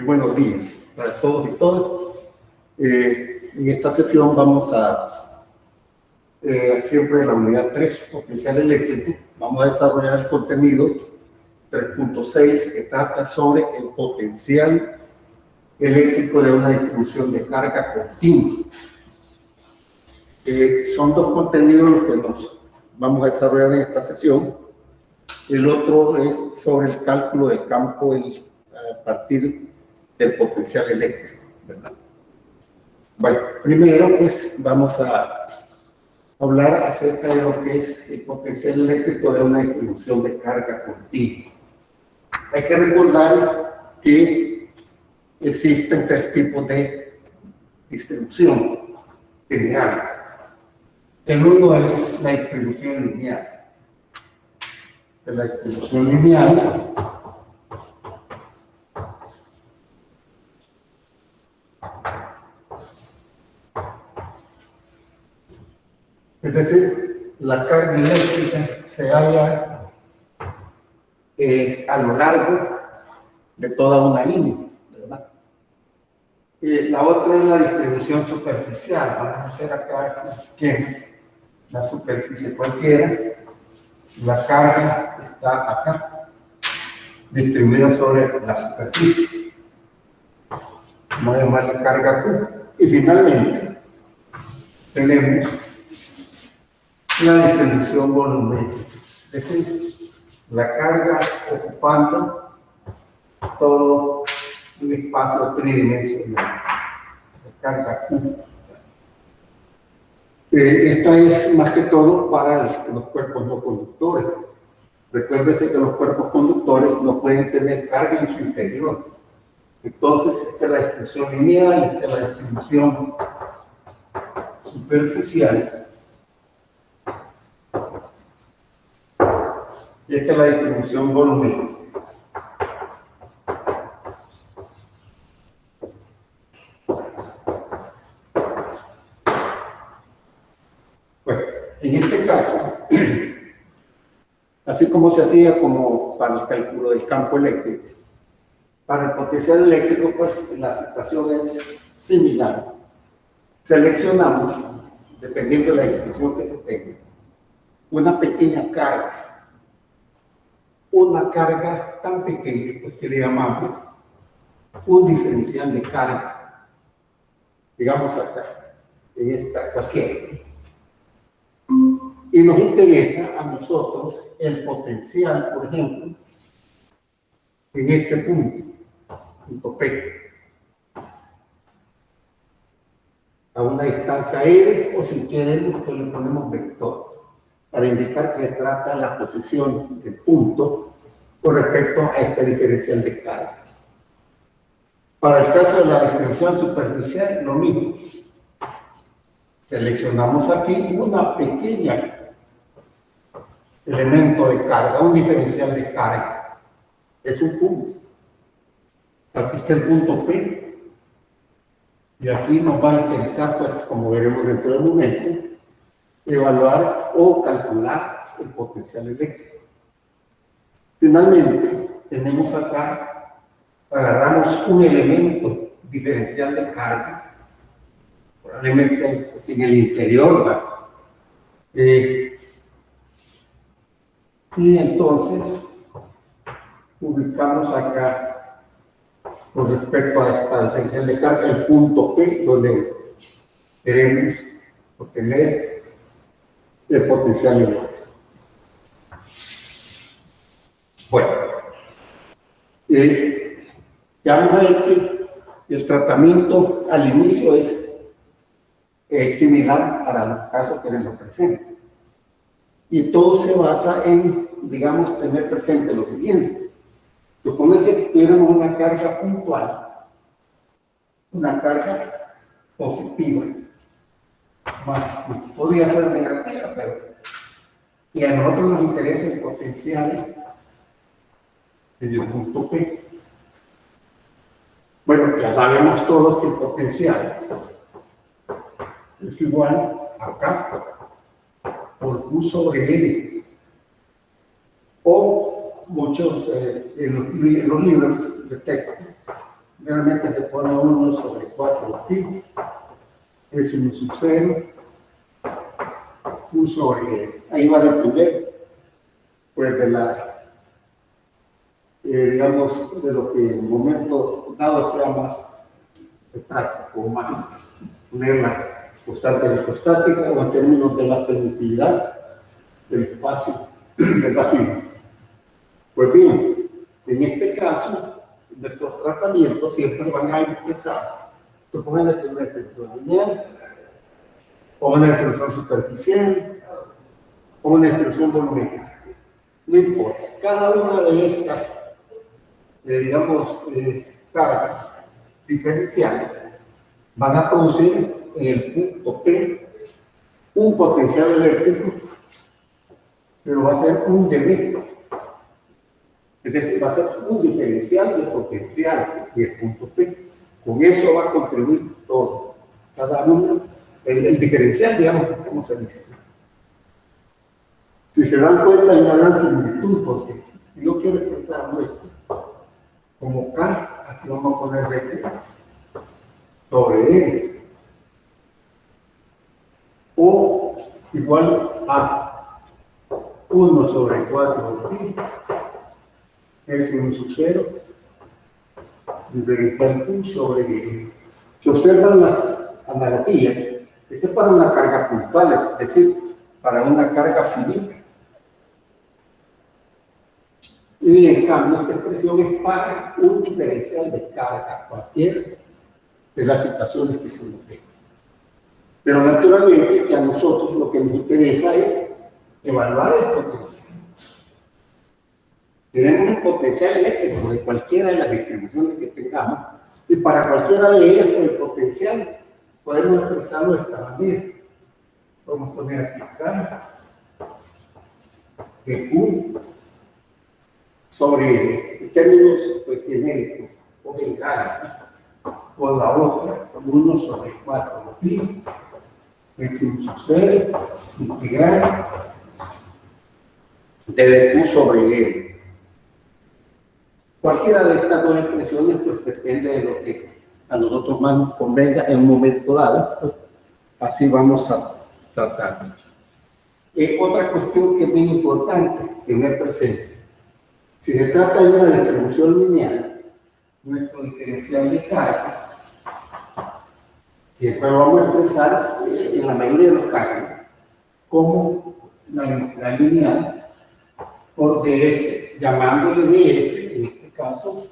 Buenos días para todos y todas. En esta sesión vamos a, siempre de la unidad 3, potencial eléctrico, vamos a desarrollar el contenido 3.6 que trata sobre el potencial eléctrico de una distribución de carga continua. Son dos contenidos los que nos vamos a desarrollar en esta sesión. El otro es sobre el cálculo del campo a partir del potencial eléctrico, ¿verdad? Bueno, primero pues vamos a hablar acerca de lo que es el potencial eléctrico de una distribución de carga continua. Hay que recordar que existen tres tipos de distribución general. El uno es la distribución lineal. La distribución lineal es decir, la carga eléctrica se halla a lo largo de toda una línea, ¿verdad? La otra es la distribución superficial. Vamos a hacer acá que la superficie cualquiera, la carga está acá, distribuida sobre la superficie. Vamos a llamarla carga Q. Y finalmente, tenemos la distribución volumétrica, es decir, la carga ocupando todo un espacio tridimensional, la carga Q. Esta es más que todo para los cuerpos no conductores. Recuérdese que los cuerpos conductores no pueden tener carga en su interior. Entonces, esta es la distribución lineal, esta es la distribución superficial. Y esta es la distribución volumétrica. Bueno, en este caso, así como se hacía como para el cálculo del campo eléctrico, para el potencial eléctrico, pues la situación es similar. Seleccionamos, dependiendo de la distribución que se tenga, una pequeña carga. Una carga tan pequeña, pues que le llamamos un diferencial de carga. Digamos acá, en esta cualquiera. Y nos interesa a nosotros el potencial, por ejemplo, en este punto P, a una distancia R, o si queremos, pues le ponemos vector, para indicar que trata la posición del punto con respecto a este diferencial de carga. Para el caso de la distribución superficial, lo mismo. Seleccionamos aquí una pequeña elemento de carga, un diferencial de carga. Es un punto. Aquí está el punto P. Y aquí nos va a interesar, pues, como veremos dentro del momento, evaluar o calcular el potencial eléctrico. Finalmente, tenemos acá, agarramos un elemento diferencial de carga, probablemente pues, en el interior, ¿verdad? Y entonces, ubicamos acá, con respecto a esta diferencial de carga, el punto P, donde queremos obtener el potencial eléctrico. Bueno, ya vamos a ver que el tratamiento al inicio es similar para los casos que nos presentan. Y todo se basa en, digamos, tener presente lo siguiente. Supóngase que tuviéramos una carga puntual, una carga positiva, más podría ser negativa, pero y a nosotros nos interesa el potencial en el punto P. Bueno, ya sabemos todos que el potencial es igual a K por Q sobre L. O muchos, en los libros de texto, Realmente se pone 1/4pi, es 1/0, 1 sobre, ahí va a depender, pues de la, digamos, de lo que en el momento dado sea más práctico o más poner la constante electrostática o en términos de la permitividad del espacio del vacío. Pues bien, en este caso, nuestros tratamientos siempre van a empezar, supongamos una extensión lineal, o una extrusión superficial, o una extrusión volumétrica. No importa, cada una de estas, digamos, cargas diferenciales van a producir en el punto P un potencial eléctrico, pero va a ser un defecto. Es decir, va a ser un diferencial de potencial en el punto P. Con eso va a contribuir todo. Cada uno, el diferencial, digamos, ¿cómo se dice? Si se dan cuenta, hay una gran similitud, porque si yo quiero expresar esto como K, aquí vamos a poner vector sobre L, o igual a 1/4pi, es 1/0, diferencial Q sobre L. Se observan las analogías. Esto es para una carga puntual, es decir, para una carga finita. Y en cambio, esta expresión es para un diferencial de carga, cualquier de las situaciones que se nos den. Pero naturalmente que a nosotros lo que nos interesa es evaluar el potencial. Tenemos el potencial eléctrico de cualquiera de las distribuciones que tengamos, y para cualquiera de ellas, con el potencial, podemos expresarlo de esta manera. Podemos poner aquí K, que Q, sobre términos pues, genéricos o generales, o la otra, 1/4pi, x 1/0, integral de Q sobre L. Cualquiera de estas dos expresiones pues depende de lo que a nosotros más nos convenga en un momento dado, pues así vamos a tratar. Otra cuestión que es bien importante tener presente: si se trata de una distribución lineal, nuestro diferencial de carga, siempre lo vamos a expresar en la mayoría de los casos como la densidad lineal por ds, llamándole ds, en este caso,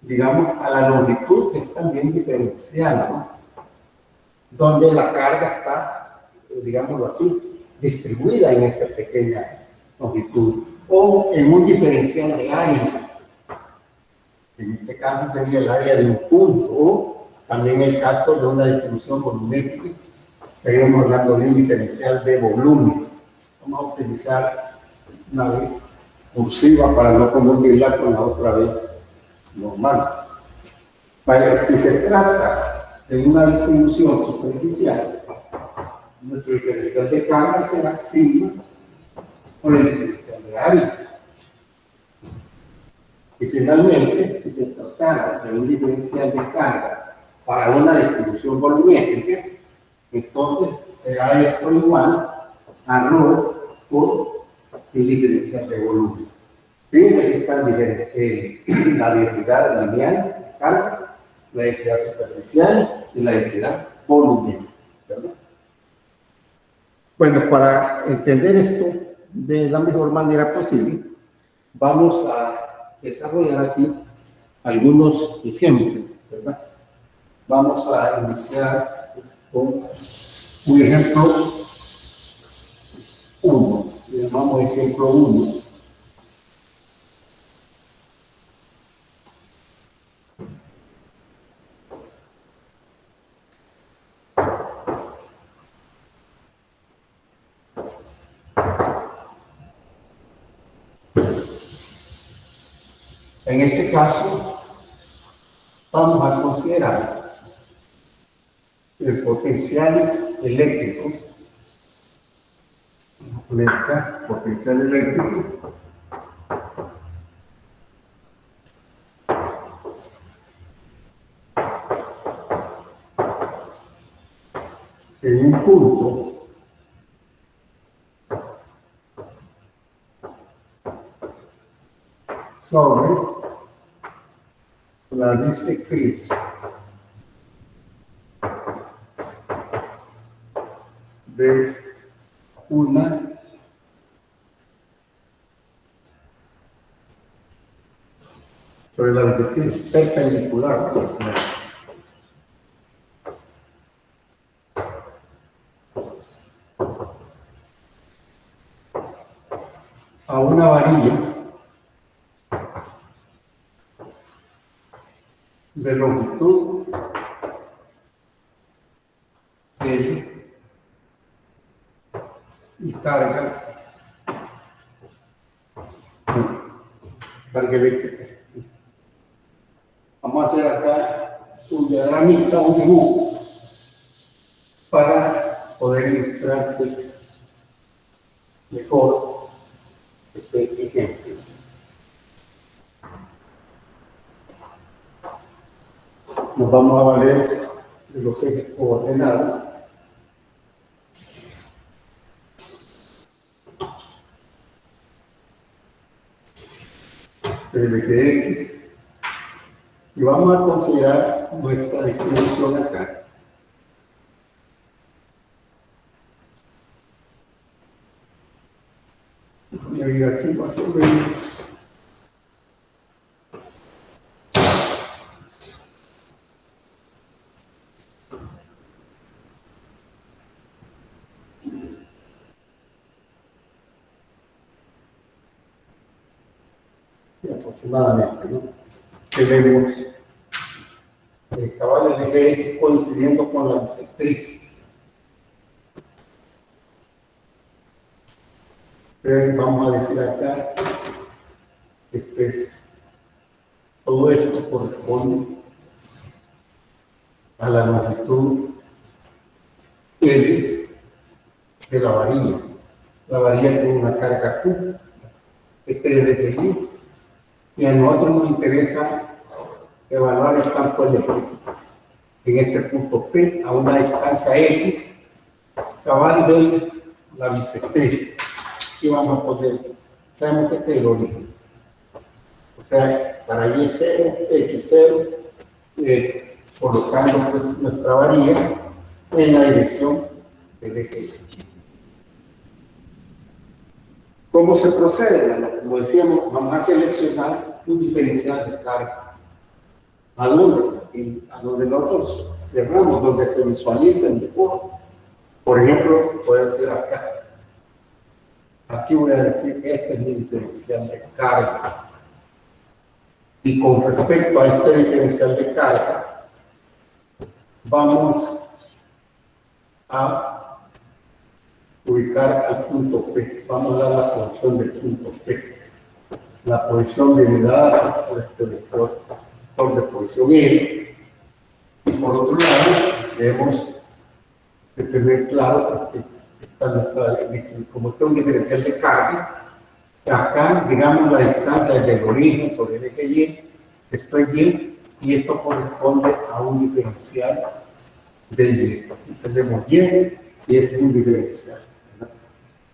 digamos, a la longitud, que es también diferencial, ¿no? Donde la carga está, digámoslo así, distribuida en esa pequeña longitud, o en un diferencial de área. En este caso sería el área de un punto, o también el caso de una distribución volumétrica, estaríamos hablando de un diferencial de volumen. Vamos a utilizar una vez cursiva para no confundirla con la otra vez normal. Para, si se trata de una distribución superficial, nuestro diferencial de carga será sigma por el diferencial de área. Y finalmente, si se tratara de un diferencial de carga para una distribución volumétrica, entonces será esto igual a ρ por el diferencial de volumen. Fíjense que está la densidad lineal de carga, la densidad superficial y la densidad volumétrica, ¿verdad? Bueno, para entender esto de la mejor manera posible, vamos a desarrollar aquí algunos ejemplos, ¿verdad? Vamos a iniciar con un ejemplo 1, le llamamos ejemplo 1. En este caso, vamos a considerar el potencial eléctrico. Vamos a poner acá, potencial eléctrico. sobre la bisectriz de una sobre la bisectriz perpendicular a una varilla de longitud L y carga eléctrica. Vamos a hacer acá un diagramita, un dibujo, para poder ilustrar mejor este ejemplo. Nos vamos a valer de los ejes coordenados. El eje X. Y vamos a considerar nuestra distribución acá. Voy a ir aquí más o menos. Aproximadamente, ¿no? Tenemos el caballo del eje X coincidiendo con la bisectriz. Entonces vamos a decir acá, todo esto corresponde a la longitud L de la varilla. La varilla tiene una carga Q, este es el eje Y, y a nosotros nos interesa evaluar el campo eléctrico en este punto P a una distancia X cabal de la bisectriz. Aquí vamos a poner, sabemos que este es el origen. O sea, para Y0, X0, colocando pues nuestra varilla en la dirección del eje X. ¿Cómo se procede? Bueno, como decíamos, vamos a seleccionar un diferencial de carga. ¿A dónde? A donde nosotros queramos, donde se visualicen mejor. Por ejemplo, puede ser acá. Aquí voy a decir que este es mi diferencial de carga. Y con respecto a este diferencial de carga, vamos a ubicar al punto P. Vamos a dar la posición del punto P. La posición derivada por este vector de posición L. Y por otro lado, debemos de tener claro que como está un diferencial de carga, acá, digamos, la distancia desde el origen sobre el eje Y, esto es Y, y esto corresponde a un diferencial de Y. Aquí tenemos Y, y ese es un diferencial.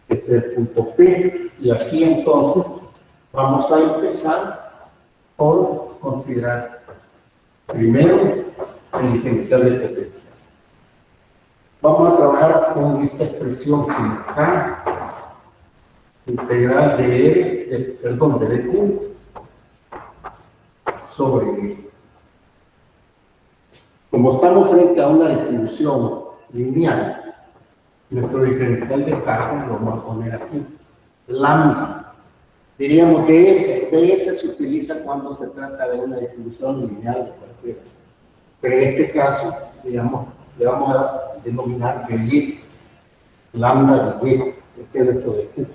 Este es el punto P, y aquí entonces vamos a empezar por considerar primero el diferencial de potencial. Vamos a trabajar con esta expresión K integral de Q sobre E. Como estamos frente a una distribución lineal, nuestro diferencial de carga lo vamos a poner aquí, lambda. Diríamos que ese se utiliza cuando se trata de una distribución lineal de cualquiera. Pero en este caso, digamos, le vamos a denominar de Y, lambda de Y, este es nuestro de Q.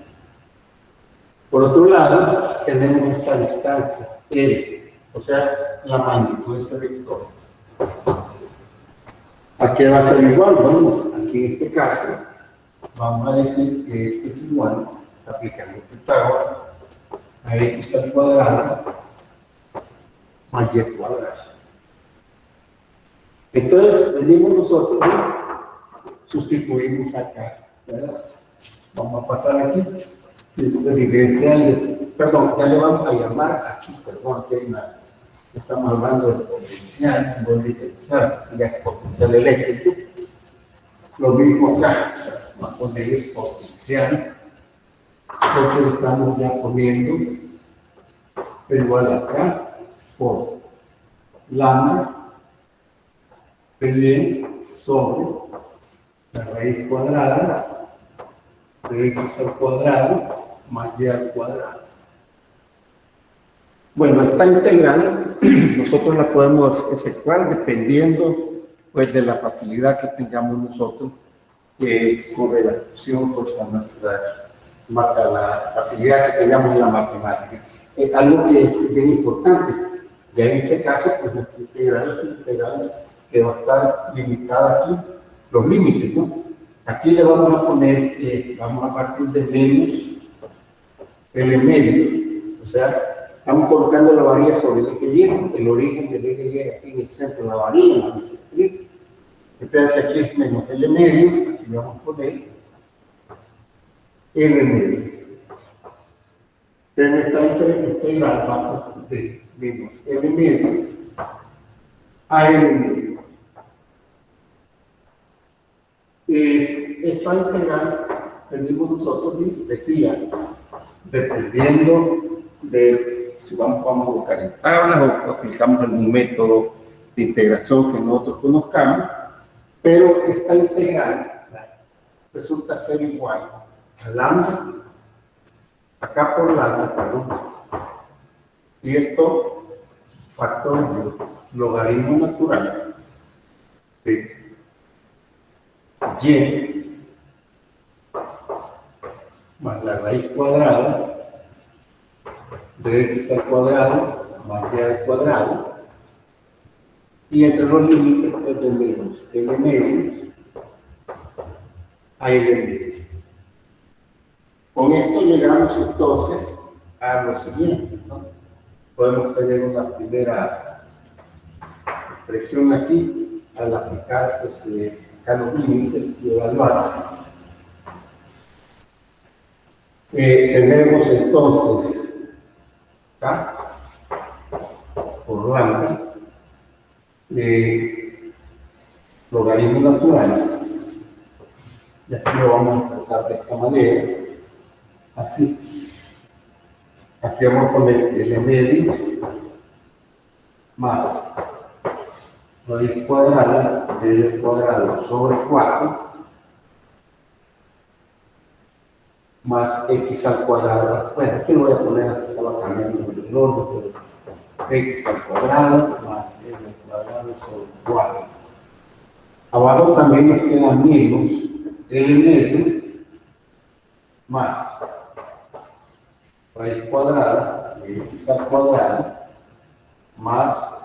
Por otro lado, tenemos esta distancia, L, o sea, la magnitud de ese vector. ¿A qué va a ser igual? Bueno, aquí en este caso, vamos a decir que esto es igual, aplicando Pitágoras, a X al cuadrado más Y cuadrado. Entonces, venimos nosotros, sustituimos acá, ¿verdad? Vamos a pasar aquí, el diferencial perdón, ya le vamos a llamar aquí, perdón, que hay una, estamos hablando del potencial, símbolo diferencial, y ya es potencial eléctrico. Lo mismo acá, vamos a poner el potencial, porque lo estamos ya poniendo igual acá, por lambda, P sobre la raíz cuadrada de x al cuadrado más y al cuadrado. Bueno, esta integral nosotros la podemos efectuar dependiendo pues de la facilidad que tengamos nosotros con relación pues, a la facilidad que tengamos en la matemática. Algo que es bien importante, ya en este caso pues nuestra integral que va a estar limitada aquí, los límites, ¿no? Aquí le vamos a poner, vamos a partir de menos L medio, o sea, estamos colocando la varilla sobre el eje Y, el origen del eje Y aquí en el centro, la varilla en la bisectriz. Entonces aquí es menos L medio, aquí vamos a poner L medio. Entonces esta integral va de menos L medio a L medio. Esta integral, tenemos nosotros, decía, dependiendo de si vamos a buscar en tablas o aplicamos algún método de integración que nosotros conozcamos, pero esta integral resulta ser igual a lambda, acá por lambda, perdón, y esto factor de logaritmo natural de y más la raíz cuadrada de x al cuadrado más y al cuadrado, y entre los límites pues, de menos L medio a L medio. Con esto llegamos entonces a lo siguiente, ¿no? Podemos tener una primera expresión aquí al aplicar pues, los límites y evaluar. Tenemos entonces acá por lambda logaritmo natural, y aquí lo vamos a expresar de esta manera, así. Aquí vamos a poner L medio más raíz cuadrada de L cuadrado sobre 4 más x al cuadrado. Bueno, aquí lo voy a poner así, estaba cambiando el orden, pero x al cuadrado más L cuadrado sobre 4. Abajo también nos queda menos L medio más raíz cuadrada de x al cuadrado más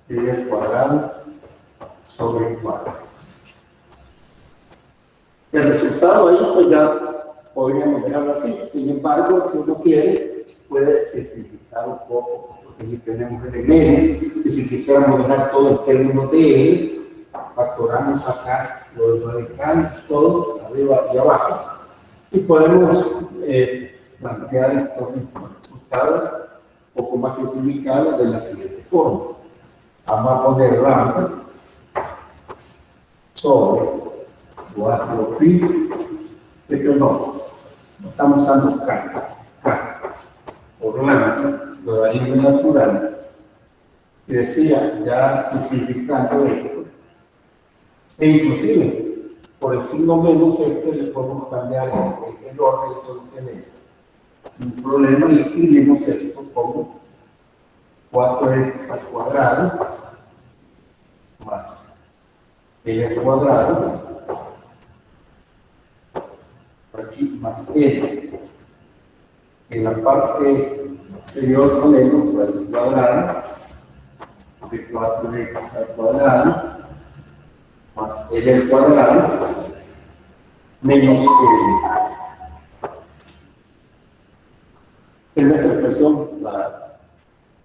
L al cuadrado sobre 4. El resultado ahí pues ya podríamos dejarlo así. Sin embargo, si uno quiere, puede simplificar un poco, porque si tenemos L medio, y si quisiéramos dejar todo en términos de L, factoramos acá los radicales, todo, arriba y abajo, y podemos plantear el resultado un poco más simplificado de la siguiente forma. Vamos a poner lambda sobre 4 pi, pero no estamos usando K por lambda, logaritmo natural, y decía, ya simplificando esto, e inclusive por el signo menos le podemos cambiar el orden, eso no tiene un problema, y escribimos esto como 4x al cuadrado más L al cuadrado, aquí más L. En la parte inferior ponemos raíz cuadrada de 4x al cuadrado más L al cuadrado menos L. En nuestra expresión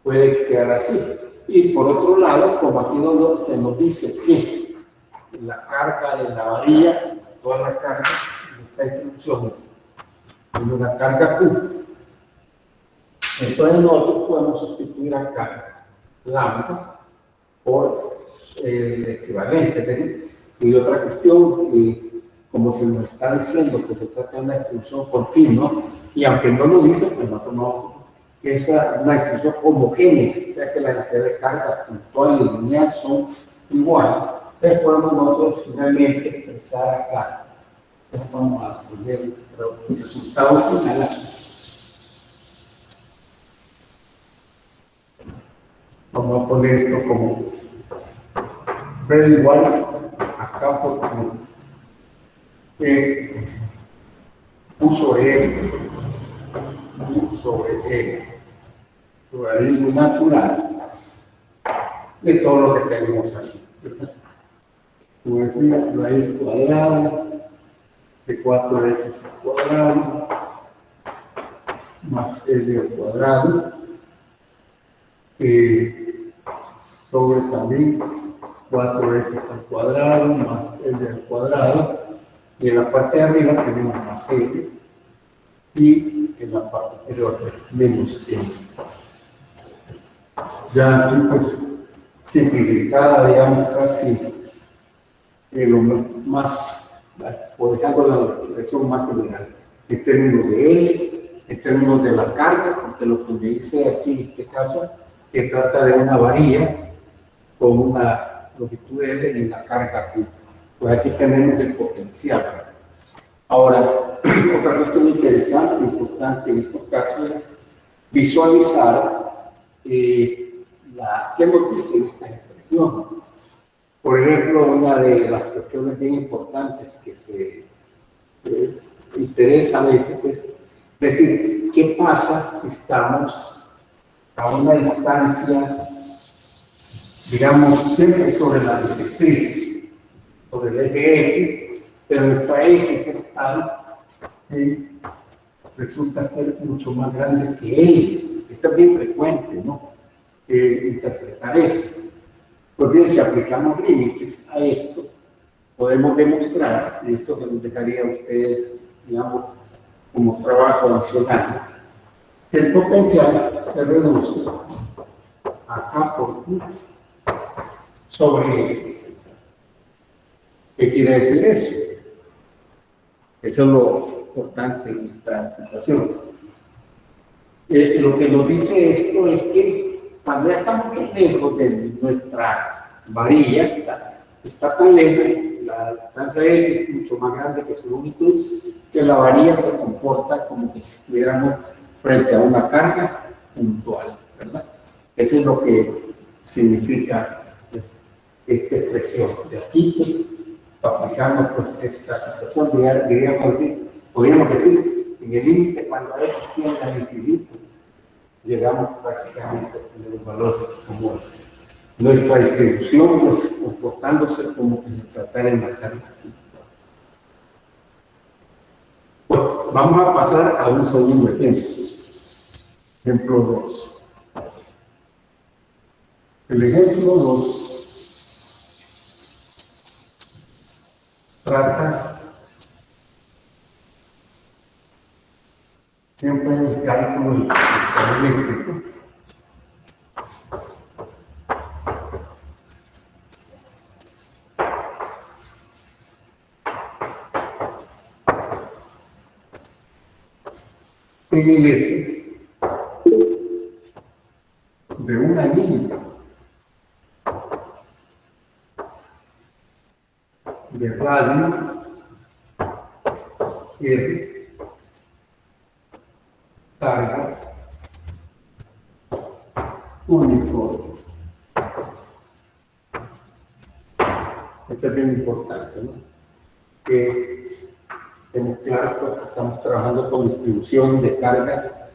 puede quedar así. Y por otro lado, como aquí donde se nos dice que la carga de la varilla, toda la carga de esta instrucción es una carga Q, Entonces nosotros podemos sustituir acá lambda por el equivalente. Y otra cuestión, como se nos está diciendo que se trata de una distribución continua, y aunque no lo dice, pues nosotros no, que es una distribución homogénea, o sea que la densidad de carga puntual y lineal son iguales. Entonces podemos nosotros finalmente expresar acá. Entonces vamos a poner el resultado final aquí. Vamos a poner esto como B igual acá porque U sobre E, logaritmo natural de todo lo que tenemos aquí. Como decía, raíz cuadrada de 4x al cuadrado más L al cuadrado sobre también 4x al cuadrado más L al cuadrado, y en la parte de arriba tenemos más L y en la parte inferior menos L. Ya aquí pues simplificada, digamos, casi lo más, o dejando la expresión más general, en términos de L, en términos de la carga, porque lo que me dice aquí en este caso, que trata de una varilla con una longitud de L y una carga Q. Pues aquí tenemos el potencial. Ahora, otra cuestión interesante, importante en estos casos es visualizar qué nos dice esta expresión. Por ejemplo, una de las cuestiones bien importantes que se interesa a veces es decir, ¿qué pasa si estamos a una distancia, digamos, siempre sobre la bisectriz, sobre el eje X, pero nuestra X es tal que resulta ser mucho más grande que él? Esto es bien frecuente, ¿no? Interpretar eso. Pues bien, si aplicamos límites a esto, podemos demostrar, y esto que nos dejaría a ustedes, digamos, como trabajo adicional, que el potencial se reduce acá por Q sobre X. ¿Qué quiere decir eso? Eso es lo importante en esta situación. Lo que nos dice esto es que cuando ya estamos muy lejos de nuestra varilla, está tan lejos, la distancia X es mucho más grande que su longitud, que la varilla se comporta como que si estuviéramos frente a una carga puntual, ¿verdad? Eso es lo que significa esta expresión. De aquí, aplicando pues, esta situación, podríamos decir, en el límite, cuando X tiende al infinito, llegamos prácticamente a tener un valor como ese. Nuestra distribución, pues, comportándose como que se tratara de marcar así. Bueno, vamos a pasar a un segundo ejemplo. Ejemplo 2. El ejemplo 2 trata siempre del cálculo del potencial eléctrico. En el eje de una línea de radio R, carga uniforme. Esto es bien importante, ¿no? Que tenemos claro que estamos trabajando con distribución de carga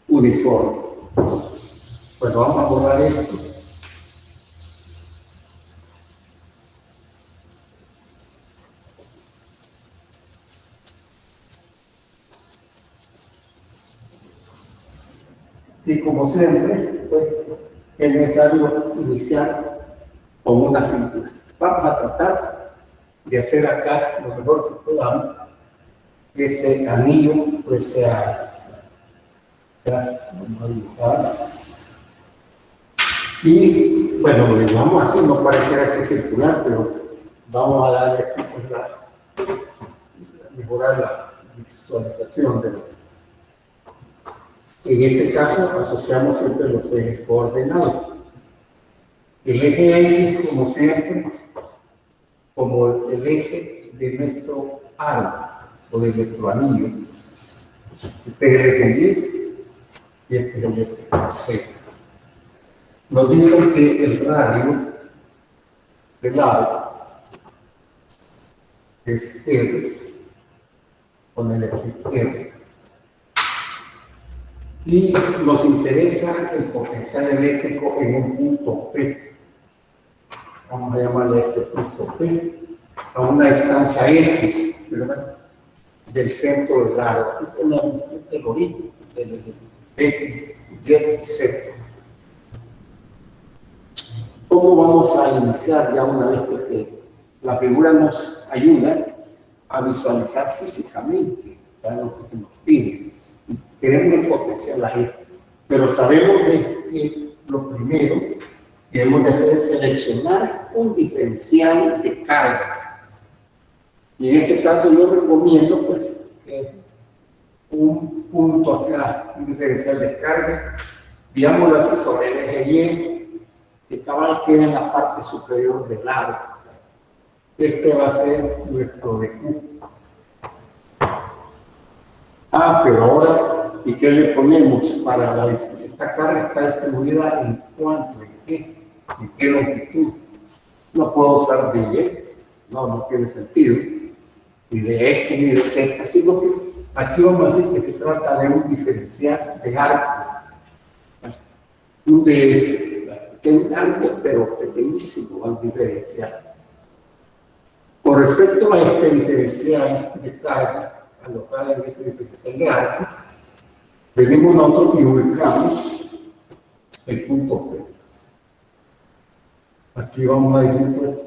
uniforme. Pues vamos a borrar esto. Y como siempre, pues, es necesario iniciar con una figura. Vamos a tratar de hacer acá lo mejor que podamos, que ese anillo pues sea Ya, vamos a dibujar. Y bueno, lo dibujamos así, no pareciera que es circular, pero vamos a darle aquí pues, mejorar la visualización de lo. En este caso asociamos siempre los ejes coordenados. El eje X, como siempre, como el eje de nuestro aro o de nuestro anillo. Este es el eje Y y este es el eje C. Nos dicen que el radio del aro es R, con el eje R. Y nos interesa el potencial eléctrico en un punto P. Vamos a llamarle este punto P, a una distancia X, ¿verdad? Del centro del aro. Aquí tenemos el origen del X, Y y Z. ¿Cómo vamos a iniciar ya una vez? Porque la figura nos ayuda a visualizar físicamente para lo que se nos pide. Queremos el potencial ahí, pero sabemos que lo primero que hemos de hacer es seleccionar un diferencial de carga. Y en este caso yo recomiendo pues un punto acá, un diferencial de carga, digámoslo así, sobre el eje Y, que cabal queda en la parte superior del aro. Este va a ser nuestro DQ. Pero ahora, ¿y qué le ponemos para la distribución? Esta carga está distribuida en cuánto, en qué longitud. No puedo usar de Y, no tiene sentido. Ni de X ni de Z, sino que aquí vamos a decir que se trata de un diferencial de arco. Un DS, que es un arco, pero pequeñísimo al diferencial. Con respecto a este diferencial de carga, alocada en ese diferencial de arco, venimos nosotros y ubicamos el punto P. Aquí vamos a decir, pues,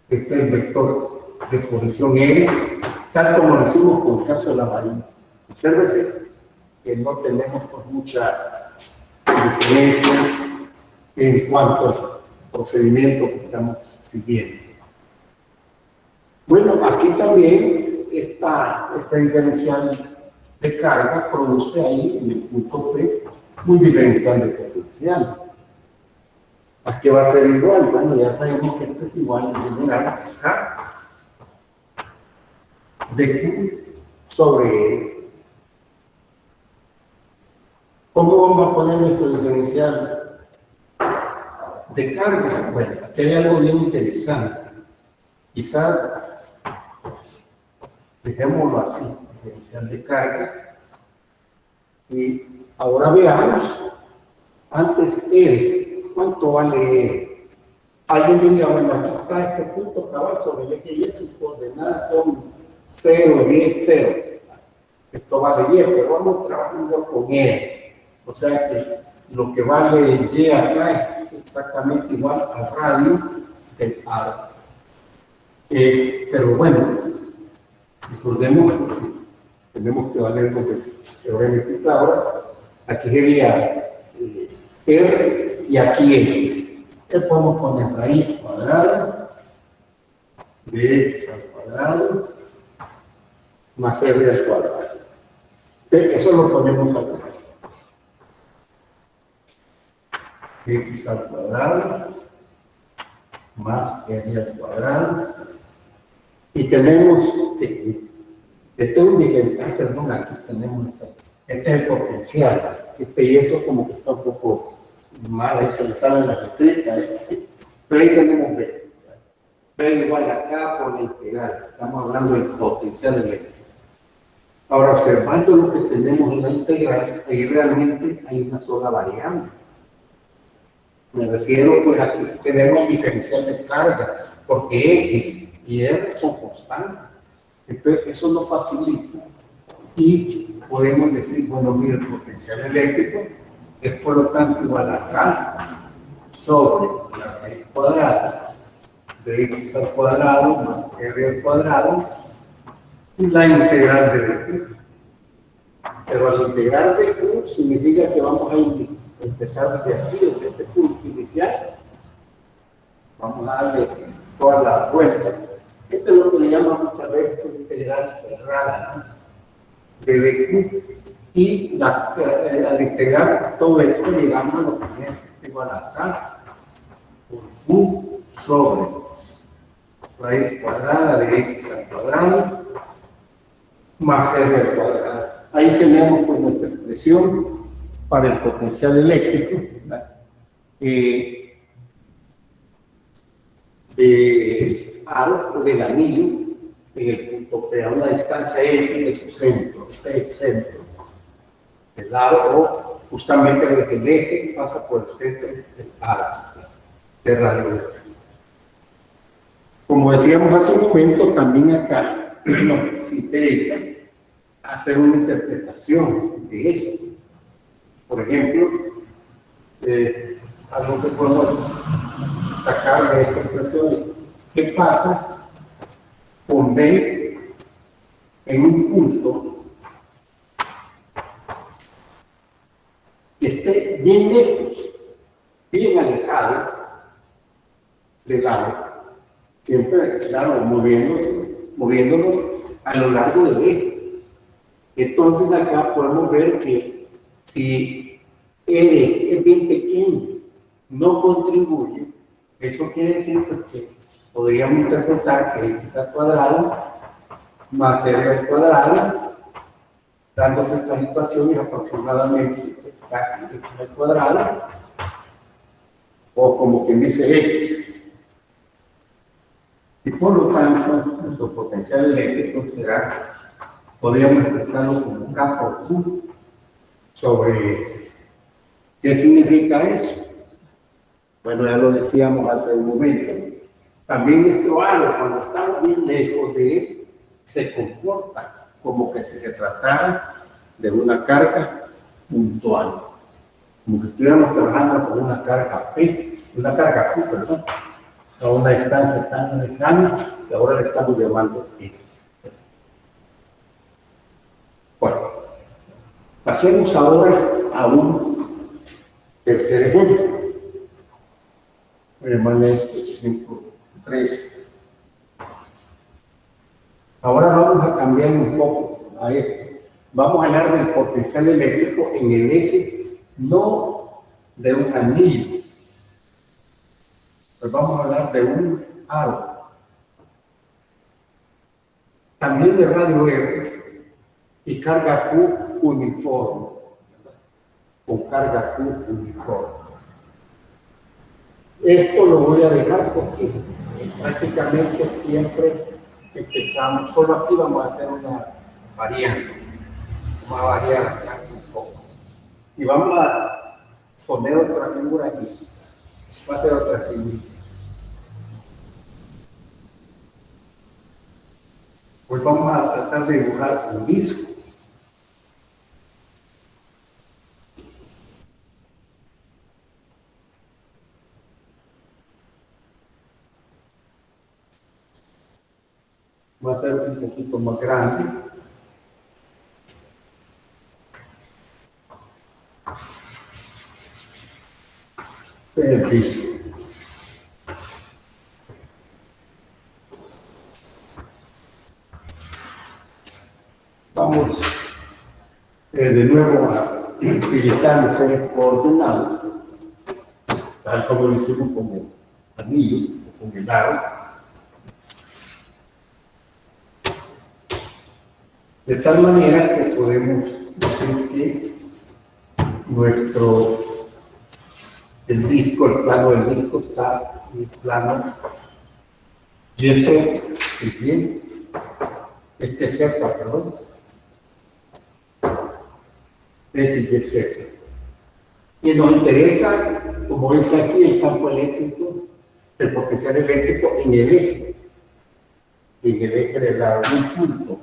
este es el vector de posición N, tal como lo hicimos con el caso de la marina. Obsérvese que no tenemos pues, mucha diferencia en cuanto al procedimiento que estamos siguiendo. Bueno, aquí también está este diferencial de carga, produce ahí en el punto P un diferencial de potencial. Aquí va a ser igual, bueno, ya sabemos que esto es igual en general acá de Q sobre. ¿Cómo vamos a poner nuestro diferencial de carga? Bueno, aquí hay algo bien interesante. Quizás dejémoslo así, diferencial de carga. Y ahora veamos, antes L, ¿cuánto vale L? Alguien diría, bueno, aquí está este punto cabal sobre el eje Y, sus coordenadas son 0, 10, 0. Esto vale Y, pero vamos trabajando con L. O sea que lo que vale Y acá es exactamente igual al radio del aro. Pero bueno, recordemos que tenemos que valer con el teorema de Pitágoras. Aquí sería R y aquí X. ¿Qué podemos poner? Raíz cuadrada de X al cuadrado más R al cuadrado. Eso lo ponemos acá. X al cuadrado más R al cuadrado. Y tenemos este es un diferencial, perdón, aquí tenemos este es el potencial. Y eso como que está un poco mal, ahí se le salen las letritas, pero ahí tenemos B. B igual acá por la integral. Estamos hablando del potencial eléctrico. Ahora, observando lo que tenemos en la integral, ahí realmente hay una sola variable. Me refiero, pues, aquí tenemos diferencial de carga, porque X y R son constantes. Entonces, eso nos facilita y podemos decir, bueno, mira, el potencial eléctrico es por lo tanto igual a K sobre la raíz cuadrada de X al cuadrado más R al cuadrado y la integral de X. Pero al integrar DQ significa que vamos a empezar desde aquí, desde este punto inicial. Vamos a darle toda la vuelta. Esto es lo que le llaman muchas veces integral cerrada, ¿no? De DQ. Y al integrar todo esto llegamos a lo siguiente, igual a acá, por Q sobre raíz cuadrada de x al cuadrado más r al cuadrado. Ahí tenemos pues nuestra expresión para el potencial eléctrico, del aro o del anillo en el punto P a una distancia X de su centro, este es el centro del aro, o justamente el eje pasa por el centro del aro de radio. Como decíamos hace un momento, también acá nos interesa hacer una interpretación de esto. Por ejemplo, algo que podemos sacar de esta expresión, ¿qué pasa con B en un punto que esté bien lejos, bien alejado del aro? Siempre, claro, moviéndonos a lo largo del eje. Entonces acá podemos ver que si L es bien pequeño, no contribuye, eso quiere decir que podríamos interpretar que x al cuadrado más r al cuadrado, dándose estas situaciones aproximadamente casi x al cuadrado, o como quien dice x. Y por lo tanto, nuestro potencial eléctrico será, podríamos expresarlo como K por Q sobre ¿qué significa eso? Bueno, ya lo decíamos hace un momento. También nuestro aro, cuando estamos bien lejos de él, se comporta como que si se tratara de una carga puntual. Como que estuviéramos trabajando con una carga P, una carga Q, perdón, a una distancia tan lejana que ahora le estamos llamando X. Bueno, pasemos ahora a un tercer ejemplo. Ejemplo 3. Ahora vamos a cambiar un poco a esto. Vamos a hablar del potencial eléctrico en el eje, no de un anillo. Pues vamos a hablar de un aro. También de radio R y carga Q uniforme. Con carga Q uniforme. Esto lo voy a dejar porque prácticamente siempre empezamos, solo aquí vamos a hacer una variante. Vamos a variar acá un poco. Y vamos a poner otra figura aquí. Va a ser otra figura. Pues vamos a tratar de dibujar un disco. Va a ser un poquito más grande. El disco. Vamos de nuevo a utilizar los ejes coordenados, tal como lo hicimos con el anillo, con el aro. De tal manera que podemos decir que el disco, el plano del disco está en el plano YZ, este Z, perdón, XYZ. Y nos interesa, como dice aquí, el campo eléctrico, el potencial eléctrico en el eje del lado de un punto.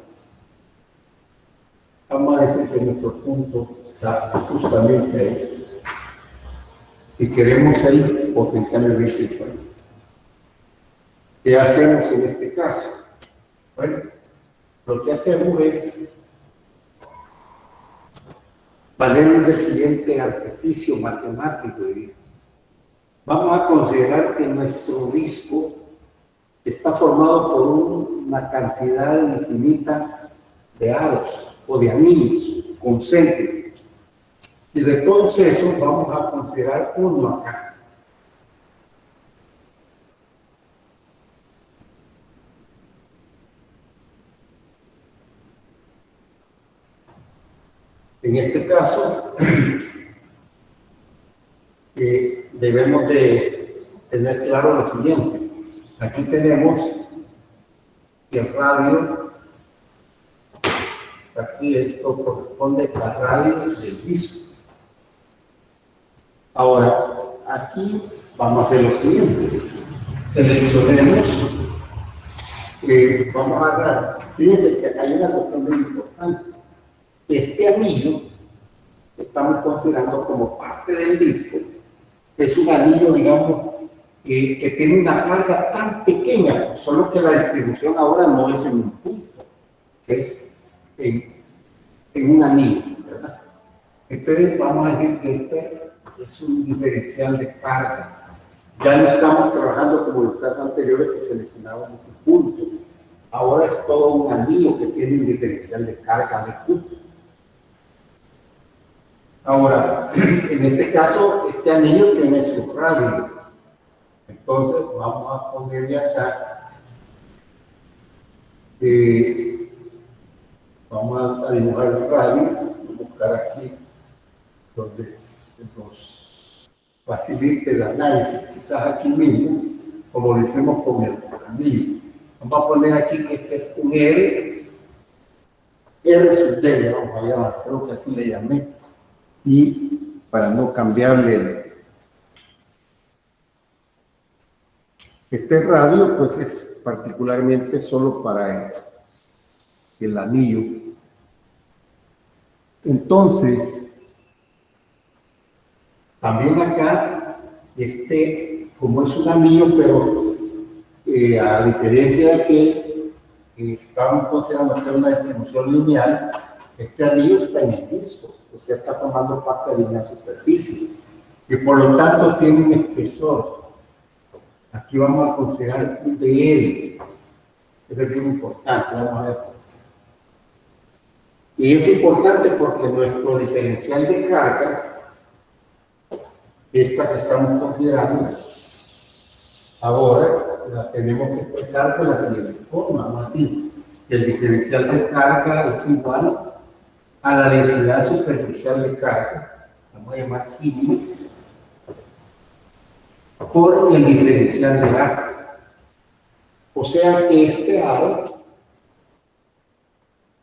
Vamos a decir que nuestro punto está justamente ahí. Y queremos ahí potencial eléctrico. ¿Qué hacemos en este caso? Bueno, lo que hacemos es valemos del siguiente artificio matemático. Vamos a considerar que nuestro disco está formado por una cantidad infinita de aros o de anillos concéntricos. Y de todos esos vamos a considerar uno acá. En este caso, debemos de tener claro lo siguiente. Aquí tenemos que el radio, aquí esto corresponde al radio del disco. Ahora, aquí vamos a hacer lo siguiente. Seleccionemos, vamos a agarrar, fíjense que hay una cuestión muy importante. Este anillo estamos considerando como parte del disco. Es un anillo, digamos, que tiene una carga tan pequeña, solo que la distribución ahora no es en un punto, es en un anillo, ¿verdad? Entonces vamos a decir que este es un diferencial de carga. Ya no estamos trabajando como los casos anteriores que seleccionábamos un punto. Ahora es todo un anillo que tiene un diferencial de carga de punto. Ahora, en este caso, este anillo tiene su radio. Entonces, vamos a ponerle acá, vamos a dibujar el radio, voy a buscar aquí donde nos facilite el análisis, quizás aquí mismo, como lo hicimos con el anillo. Vamos a poner aquí que este es un R sub D, vamos a llamar, creo que así le llamé. Y para no cambiarle este radio, pues es particularmente solo para el anillo. Entonces, también acá, como es un anillo, pero a diferencia de que estamos considerando que es una distribución lineal, este anillo está en el disco, o sea, está formando parte de una superficie, y por lo tanto tiene un espesor. Aquí vamos a considerar un dl, eso es bien importante, vamos a ver. Y es importante porque nuestro diferencial de carga, esta que estamos considerando, ahora la tenemos que expresar de la siguiente forma, vamos a decir, el diferencial de carga es igual a la densidad superficial de carga, vamos a llamar sigma, por el diferencial de aro. O sea que este aro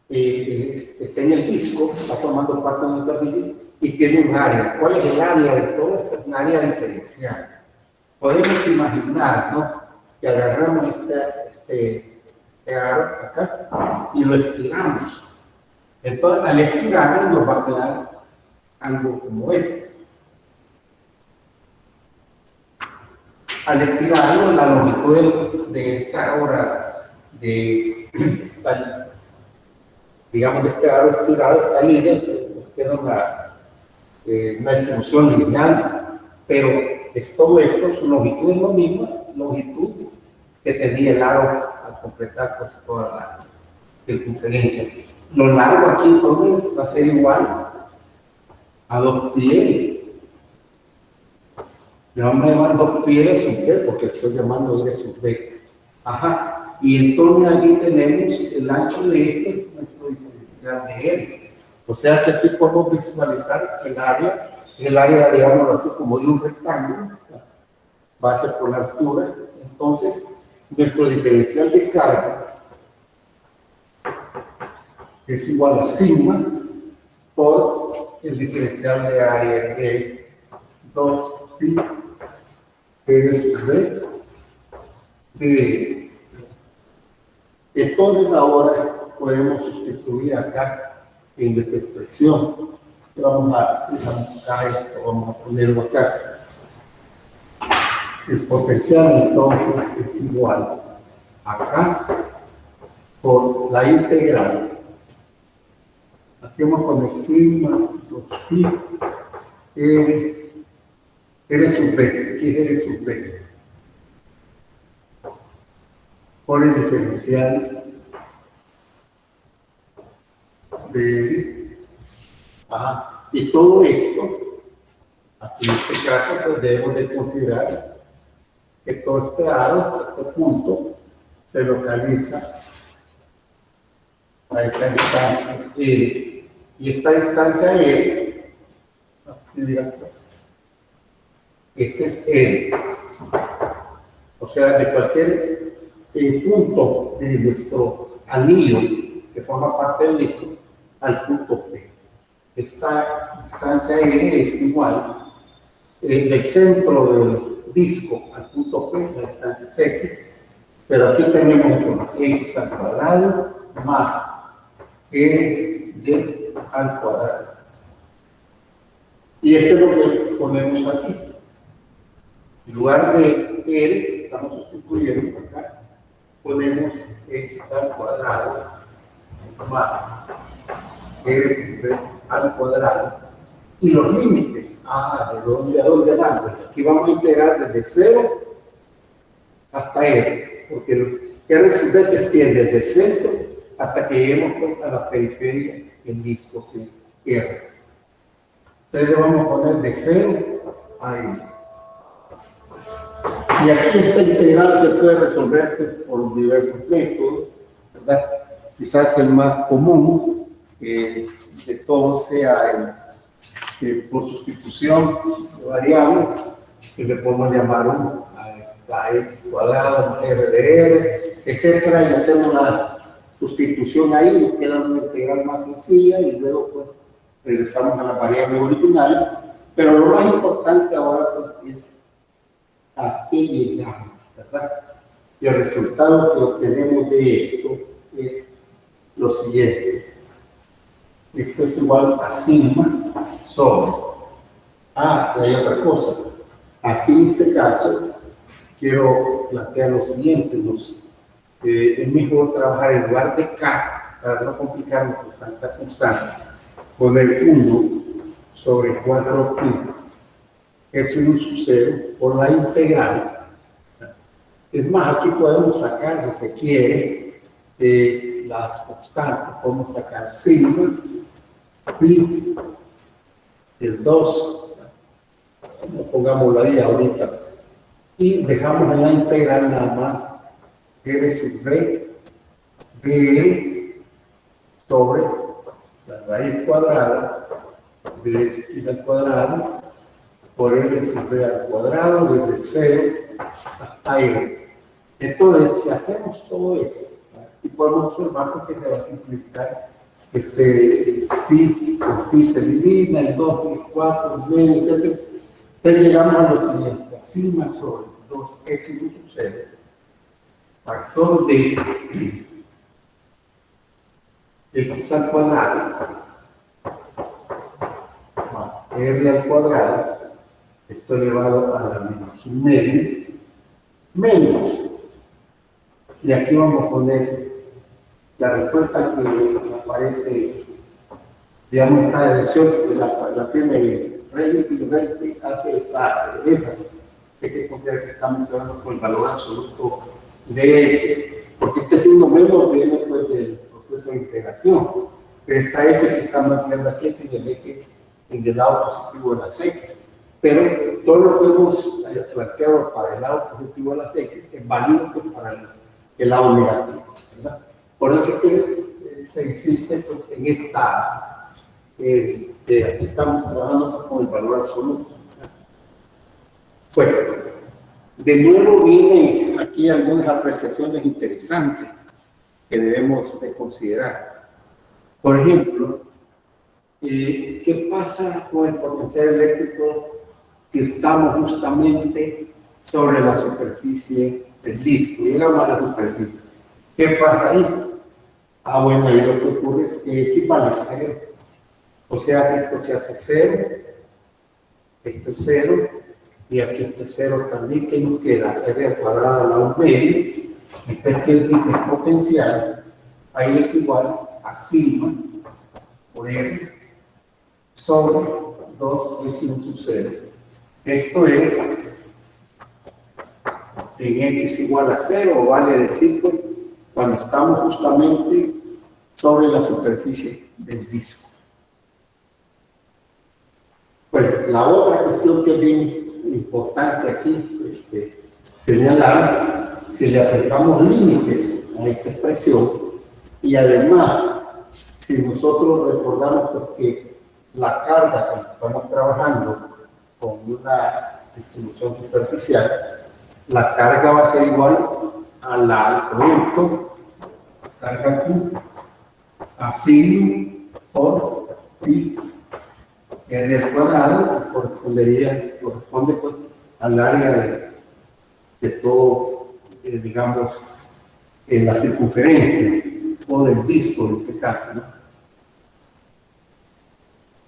está en el disco, está formando parte de una superficie y tiene un área. ¿Cuál es el área de todo esto? Es un área diferencial. Podemos imaginar, ¿no?, que agarramos este aro acá y lo estiramos. Entonces, al estirarlo nos va a quedar algo como este. Al estirarlo, la longitud de esta hora, digamos, de este aro estirado, esta línea, nos queda una distribución lineal, pero todo esto, su longitud es la misma longitud que tenía el aro al completar pues, toda la circunferencia. Lo largo aquí entonces va a ser igual a 2 pi. Le vamos a llamar 2 pi sub d porque estoy llamando r sub d. Ajá. Y entonces aquí tenemos el ancho de esto, es nuestro diferencial de r. O sea que aquí podemos visualizar que el área, digámoslo así, como de un rectángulo, va a ser por la altura. Entonces, nuestro diferencial de carga es igual a sigma por el diferencial de área, que es 2 pi r sub d de. Entonces ahora podemos sustituir acá en esta expresión. Vamos a buscar esto, vamos a ponerlo acá. El potencial entonces es igual acá por la integral. Aquí vamos a poner sigma phi R sub B. ¿Qué es R sub B? Por el diferencial de A. Y todo esto, aquí en este caso, pues debemos de considerar que todo este aro, este punto, se localiza a esta distancia L. Y esta distancia L, este es L. O sea, de cualquier punto de nuestro anillo que forma parte del disco al punto P. Esta distancia L es igual del centro del disco al punto P, la distancia es X, pero aquí tenemos X al cuadrado más D al cuadrado. Y esto es lo que ponemos aquí. En lugar de L, estamos sustituyendo acá, ponemos X al cuadrado más R al cuadrado. Y los límites, ¿de dónde a dónde van? Pues aquí vamos a integrar desde 0 hasta R, porque el R sub B se extiende desde el centro hasta que lleguemos pues, a la periferia del disco, que es R. Entonces le vamos a poner de 0 a R. Y aquí esta integral se puede resolver pues, por diversos métodos, ¿verdad? Quizás el más común de todos sea por sustitución de variable, que le podemos llamar a x cuadrado más r de r, etcétera, y hacer una sustitución ahí, nos queda una integral más sencilla y luego pues regresamos a la variable original. Pero lo más importante ahora pues es a qué llegamos, ¿verdad? Y el resultado que obtenemos de esto es lo siguiente. Esto es igual a sigma sobre. Y hay otra cosa. Aquí en este caso, quiero plantear lo siguiente. Es mejor trabajar en lugar de K, para no complicarnos con tanta constante, poner 1 sobre 4 pi epsilon sub 0 por la integral. Es más, aquí podemos sacar, si se quiere, las constantes. Podemos sacar sigma pi el 2, pongámoslo ahí ahorita, y dejamos en la integral nada más r sub b de sobre la raíz cuadrada de x al cuadrado por r sub b al cuadrado desde 0 hasta r. Entonces, si hacemos todo eso, y podemos observar porque se va a simplificar pi con pi se elimina, el 2, el 4, el medio, etc. Entonces llegamos a lo siguiente: sigma sobre 2x sub 0 factor de x al cuadrado más r al cuadrado, esto elevado a la menos un medio, menos, y aquí vamos a poner la respuesta que aparece, digamos, en esta dirección, que la tiene Rey y Rey hace esa hay que considerar que estamos hablando con el valor absoluto de X, porque este signo menos viene pues del proceso de integración, pero esta X que estamos empleando aquí es en el eje en el lado positivo de las X, pero todo lo que hemos planteado para el lado positivo de las X es válido pues, para el lado negativo, ¿verdad? Por eso que se insiste pues, en esta, aquí estamos trabajando con el valor absoluto. Bueno, de nuevo vienen aquí algunas apreciaciones interesantes que debemos de considerar. Por ejemplo, ¿qué pasa con el potencial eléctrico si estamos justamente sobre la superficie del disco? Llegamos a la superficie. ¿Qué pasa ahí? Bueno, ahí lo que ocurre es que equivale a 0. O sea que esto se hace 0, esto es 0, y aquí esto es 0 también, que nos queda r al cuadrado a la 1 medio. Entonces quiere decir que el potencial ahí es igual a sigma por r sobre 2x sub 0. Esto es en x igual a 0, vale decir pues, cuando estamos justamente sobre la superficie del disco. Bueno, la otra cuestión que es bien importante aquí señalar, si le aplicamos límites a esta expresión y además, si nosotros recordamos pues, que la carga cuando estamos trabajando con una distribución superficial, la carga va a ser igual a la producto carga Q así por pi r al cuadrado corresponde pues, al área de todo, digamos, la circunferencia o del disco en este caso, ¿no?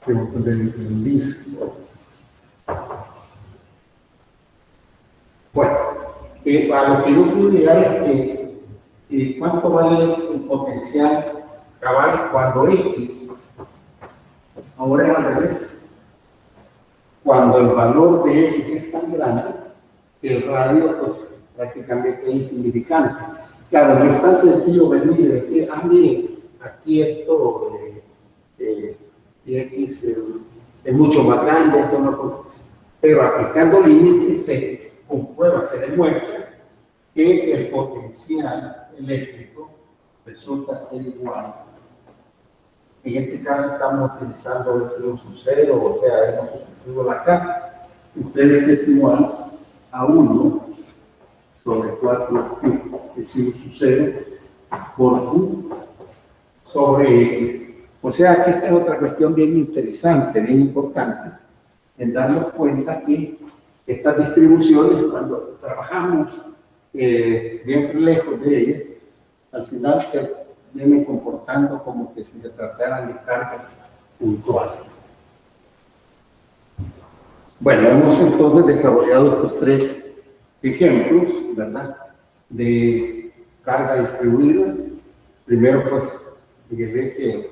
Del disco. Bueno, a lo que yo quiero llegar es que cuánto vale el potencial cabal cuando X, ahora es al revés, cuando el valor de X es tan grande que el radio pues prácticamente es insignificante. Claro, no es tan sencillo venir y decir, mire, aquí esto X es mucho más grande, esto no, pero aplicando límites se comprueba, se demuestra que el potencial eléctrico resulta ser igual. En este caso estamos utilizando el kilo sub 0, o sea, hemos sustituido la K. Ustedes es igual a 1 sobre 4 el kilo sub 0 por Q sobre X. O sea, que esta es otra cuestión bien interesante, bien importante, en darnos cuenta que estas distribuciones, cuando trabajamos bien lejos de ellas, al final se vienen comportando como que si se trataran de cargas puntuales. Bueno, hemos entonces desarrollado estos tres ejemplos, ¿verdad?, de carga distribuida. Primero, pues, el eje,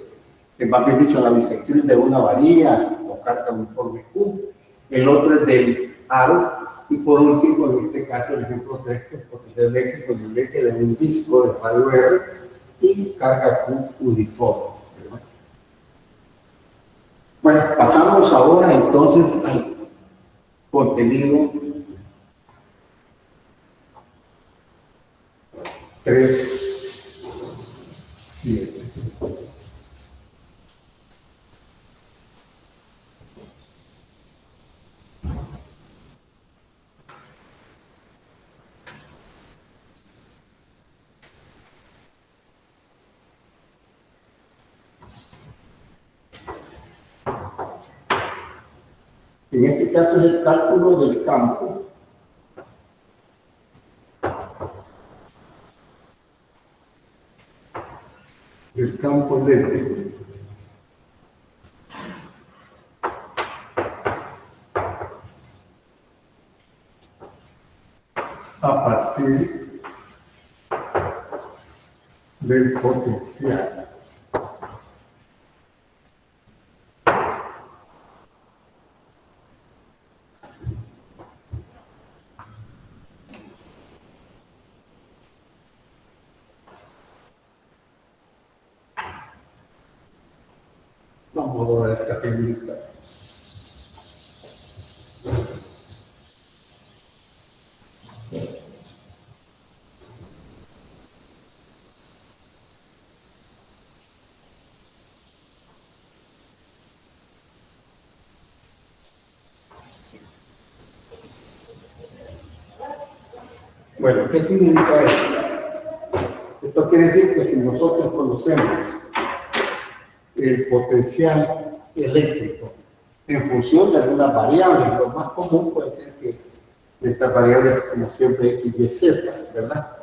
que más bien dicho, la bisectriz de una varilla o carga uniforme Q. El otro es del aro. Y por último, en este caso, el ejemplo 3, pues, del eje, pues, el eje de un disco de radio R y carga Q uniforme. Bueno, pasamos ahora entonces al contenido 3.7. En este caso es el cálculo del campo eléctrico a partir del potencial. Vamos a dar esta figurita. Bueno, ¿qué significa esto? Esto quiere decir que si nosotros conocemos el potencial eléctrico en función de algunas variables, lo más común puede ser que estas variables, como siempre, X, Y, Z, ¿verdad?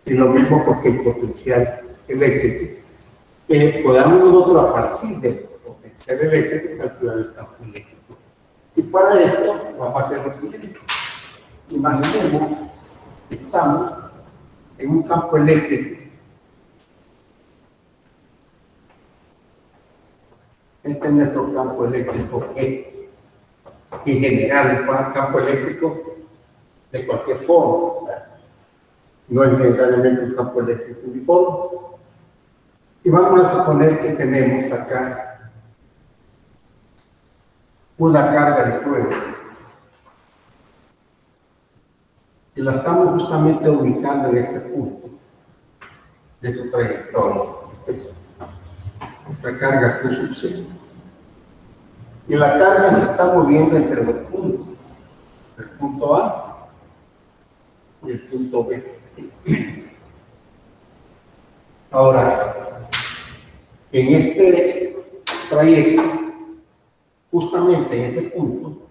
Y lo mismo porque el potencial eléctrico, podamos nosotros a partir del potencial eléctrico calcular el campo eléctrico. Y para esto vamos a hacer lo siguiente. Imaginemos que estamos en un campo eléctrico. En este es nuestro campo eléctrico, que en general es un campo eléctrico de cualquier forma, ¿verdad? No es necesariamente un campo eléctrico uniforme. Y vamos a suponer que tenemos acá una carga de prueba y la estamos justamente ubicando en este punto de su trayectoria. Es nuestra carga Q sub C. Y la carga se está moviendo entre dos puntos, el punto A y el punto B. Ahora, en este trayecto, justamente en ese punto,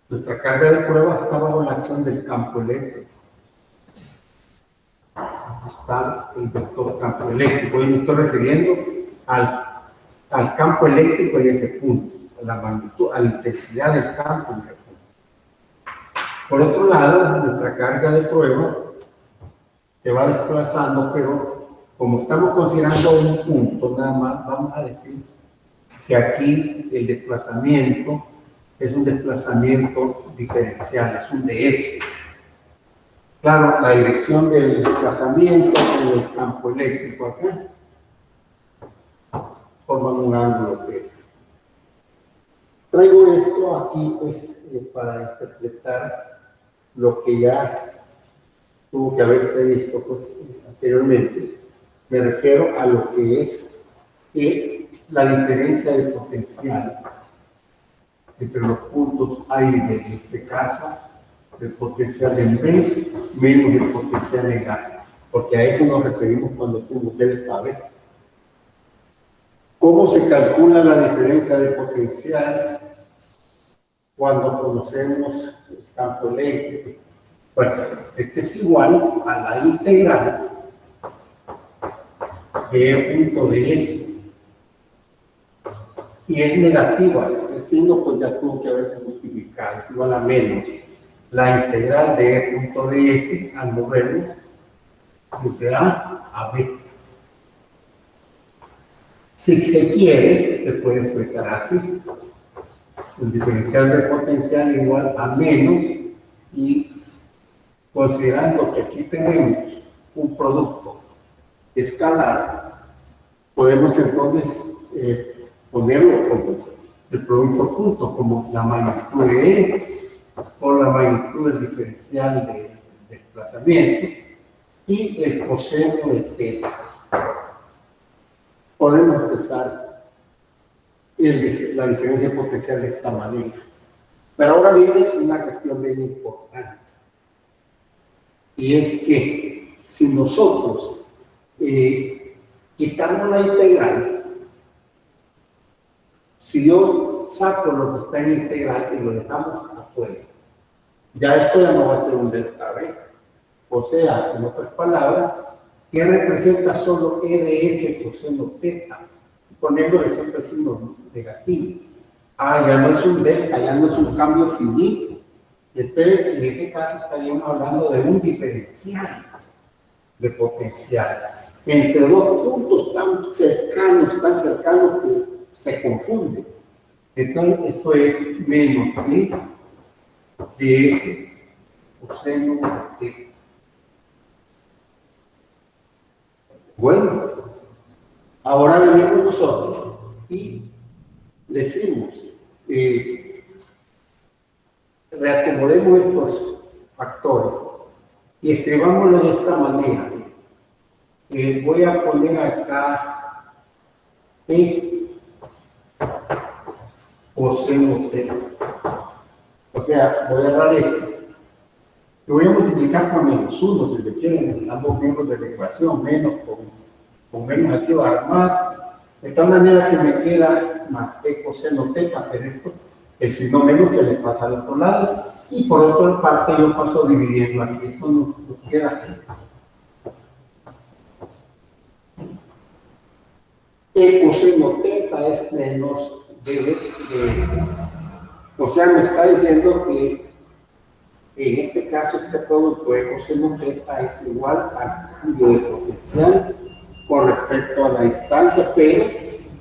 nuestra carga de prueba está bajo la acción del campo eléctrico. Está el vector campo eléctrico. Y me estoy refiriendo al campo eléctrico en ese punto, a la magnitud, a la intensidad del campo en ese punto. Por otro lado, nuestra carga de prueba se va desplazando, pero como estamos considerando un punto, nada más vamos a decir que aquí el desplazamiento es un desplazamiento diferencial, es un DS. Claro, la dirección del desplazamiento en el campo eléctrico acá forman un ángulo que traigo esto aquí pues para interpretar lo que ya tuvo que haberse visto pues anteriormente. Me refiero a lo que es la diferencia de potencial entre los puntos A y B, en este caso el potencial en B menos el potencial en A, porque a eso nos referimos cuando decimos delta B. ¿Cómo se calcula la diferencia de potencial cuando conocemos el campo eléctrico? Bueno, este es igual a la integral de E punto ds. Y es negativa, el signo pues ya tuvo que haberse multiplicado, igual a menos la integral de E punto ds al movernos de A a B. Si se quiere, se puede expresar así. El diferencial de potencial igual a menos, y considerando que aquí tenemos un producto escalar, podemos entonces ponerlo como el producto punto, como la magnitud de E o la magnitud del diferencial de desplazamiento y el coseno de θ. Podemos expresar la diferencia potencial de esta manera. Pero ahora viene una cuestión bien importante. Y es que si nosotros quitamos la integral, si yo saco lo que está en integral y lo dejamos afuera, ya esto ya no va a ser un delta B. O sea, en otras palabras, que representa solo E de S coseno θ, poniéndole siempre el signo negativo. Ah, ya no es un delta, ya no es un cambio finito. Entonces, en ese caso estaríamos hablando de un diferencial de potencial entre dos puntos tan cercanos que se confunden. Entonces, eso es menos E de S coseno de θ. Bueno, ahora venimos nosotros y decimos, reacomodemos estos factores y escribámoslo de esta manera. Voy a poner acá P coseno θ. O sea, voy a agarrar esto. Lo voy a multiplicar por menos 1, si se quieren, ambos miembros de la ecuación, menos con menos aquí va a dar más, de tal manera que me queda más P coseno θ, pero esto, el signo menos se le pasa al otro lado, y por otra parte yo paso dividiendo aquí, esto nos queda así. P coseno θ es menos D de S. O sea, me está diciendo que en este caso, este producto de coseno θ es igual al cambio de potencial con respecto a la distancia, pero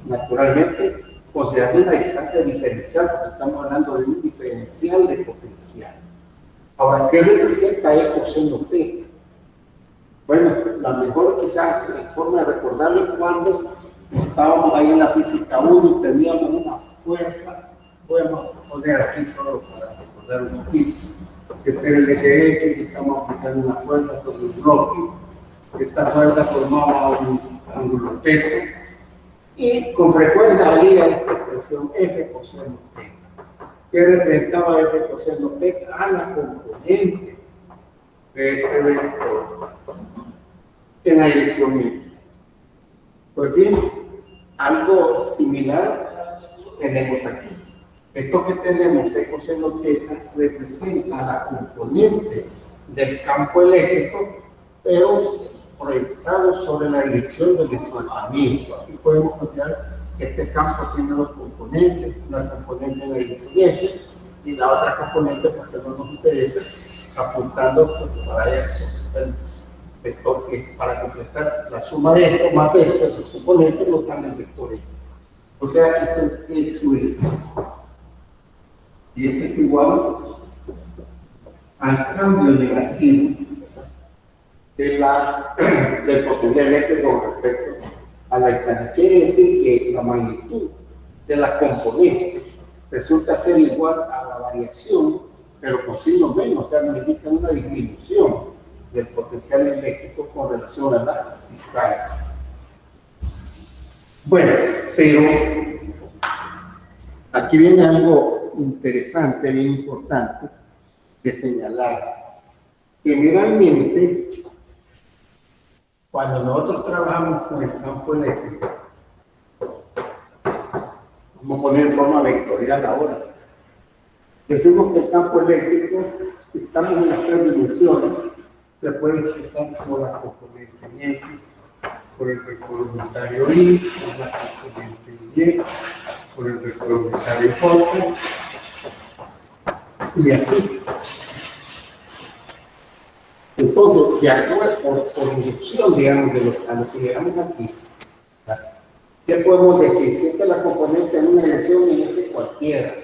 naturalmente considerando una distancia diferencial, porque estamos hablando de un diferencial de potencial. Ahora, ¿qué representa E coseno T? Bueno, la mejor quizás forma de recordarlo es cuando estábamos ahí en la física 1 y teníamos una fuerza, podemos poner aquí solo para recordar un poquito, que era el eje X, estamos aplicando una fuerza sobre un bloque, esta fuerza formaba un ángulo θ, y con frecuencia había esta expresión F coseno θ, que representaba F coseno θ a la componente de este vector en la dirección X. Pues bien, algo similar tenemos aquí. Esto que tenemos, E coseno θ, representa la componente del campo eléctrico, pero proyectado sobre la dirección del desplazamiento. Aquí podemos considerar que este campo tiene dos componentes, una componente en la dirección S y la otra componente, porque no nos interesa, apuntando para eso. El vector que para completar la suma de esto más esto, esos componentes nos dan el vector E. O sea, esto es su S. Y esto es igual al cambio negativo del potencial eléctrico con respecto a la distancia. Quiere decir que la magnitud de las componentes resulta ser igual a la variación, pero con signo menos, o sea, nos indica una disminución del potencial eléctrico con relación a la distancia. Bueno, pero aquí viene algo interesante, bien importante de señalar. Generalmente, cuando nosotros trabajamos con el campo eléctrico, vamos a poner en forma vectorial ahora. Decimos que el campo eléctrico, si estamos en las tres dimensiones, se puede expresar por la componente X, por el vector unitario Y, por la componente Y, por el vector unitario J, y así. Entonces, de acuerdo por inducción, digamos, a lo que llegamos aquí, ¿qué podemos decir? Si esta es la componente en una dirección y esa es cualquiera,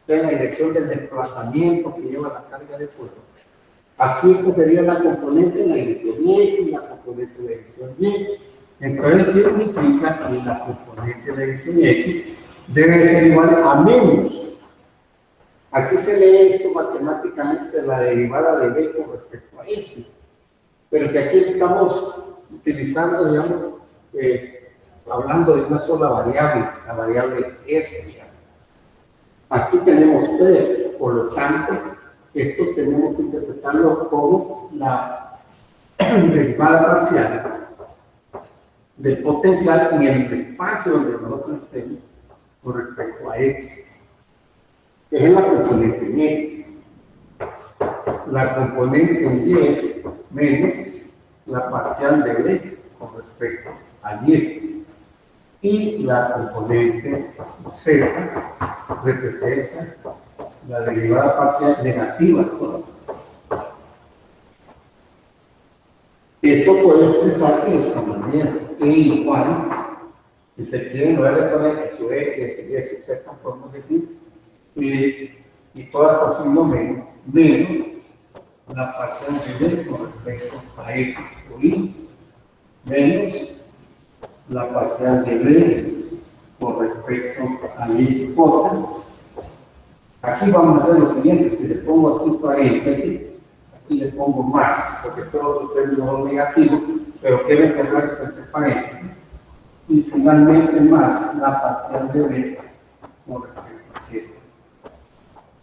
en la dirección del desplazamiento que lleva la carga de fuerza. Aquí esta sería la componente en la dirección Y y la componente en la dirección Y. Entonces significa que la componente en la dirección X debe ser igual a menos. Aquí se lee esto matemáticamente, la derivada de B con respecto a S. Pero que aquí estamos utilizando, digamos, hablando de una sola variable, la variable S. Digamos. Aquí tenemos 3, por lo tanto, esto tenemos que interpretarlo como la derivada parcial del potencial en el espacio donde nosotros estemos con respecto a X. Que es la componente en X. La componente en Y es menos la parcial de B con respecto a Y. Y la componente Z representa la derivada parcial negativa, ¿no? Esto puede expresarse de esta manera. E igual, si se quiere, en lugar de poner que su E, que su Y, su Z, podemos decir, y todas por signo menos la parcial de B con respecto a X o Y, menos la parcial de B con respecto a Y J. Aquí vamos a hacer lo siguiente, si le pongo aquí paréntesis, aquí le pongo más, porque todos los términos son negativos, pero quiero cerrar entre paréntesis. Y finalmente más la parcial de B con respecto a Z,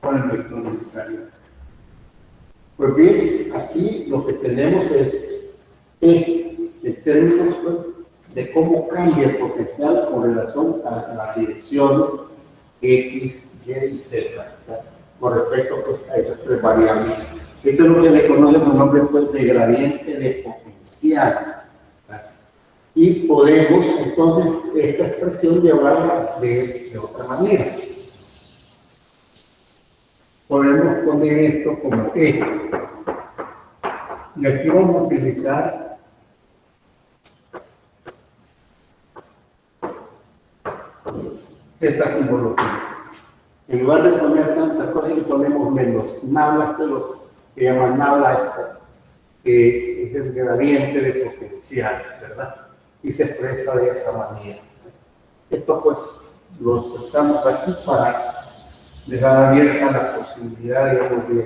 con el vector necesario. Pues bien, aquí lo que tenemos es el término de cómo cambia el potencial con relación a la dirección X, Y y Z, ¿verdad? Con respecto pues, a esas tres variables. Esto es lo que le conoce con nombre pues, de gradiente de potencial. ¿Verdad? Y podemos entonces esta expresión llevarla de otra manera. Podemos poner esto como E. Y aquí vamos a utilizar esta simbología. En lugar de poner tantas cosas, le ponemos menos nada, que lo que llaman nada, que es el gradiente de potencial, ¿verdad? Y se expresa de esa manera. Esto pues lo expresamos aquí para dejar abierta la posibilidad, digamos, de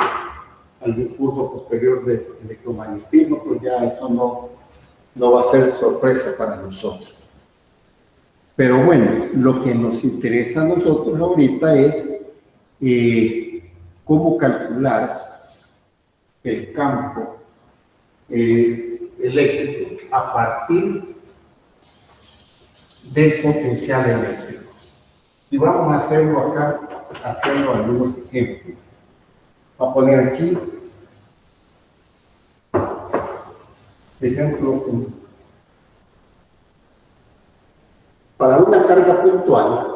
algún curso posterior de electromagnetismo, pues ya eso no va a ser sorpresa para nosotros. Pero bueno, lo que nos interesa a nosotros ahorita es cómo calcular el campo eléctrico a partir del potencial eléctrico. Y vamos a hacerlo acá, haciendo algunos ejemplos. Voy a poner aquí ejemplo para una carga puntual.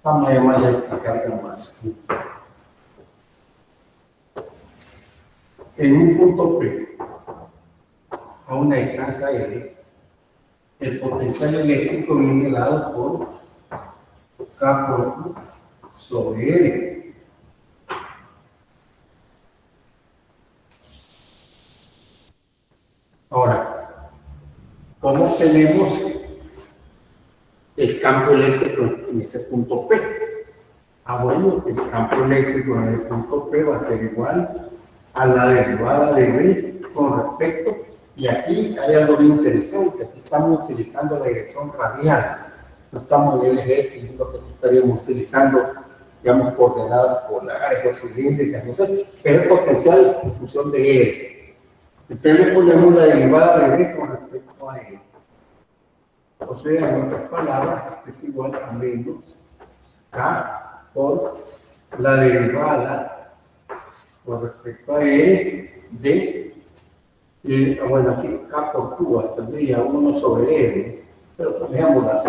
Vamos a llamarle esta carga más. En un punto P, a una distancia L, el potencial eléctrico viene dado por K por Q sobre R. Ahora, ¿cómo tenemos el campo eléctrico en ese punto P? Bueno, el campo eléctrico en el punto P va a ser igual a la derivada de B con respecto, y aquí hay algo bien interesante, aquí estamos utilizando la dirección radial, no estamos en el eje X, lo que estaríamos utilizando, digamos, coordenadas polares o cilíndricas, no sé, pero el potencial en función de E. Entonces le ponemos la derivada de B con respecto a E. O sea, en otras palabras, es igual a menos K por la derivada con respecto a E de, bueno, aquí K por Q saldría 1 sobre N, pero ponémoslo así.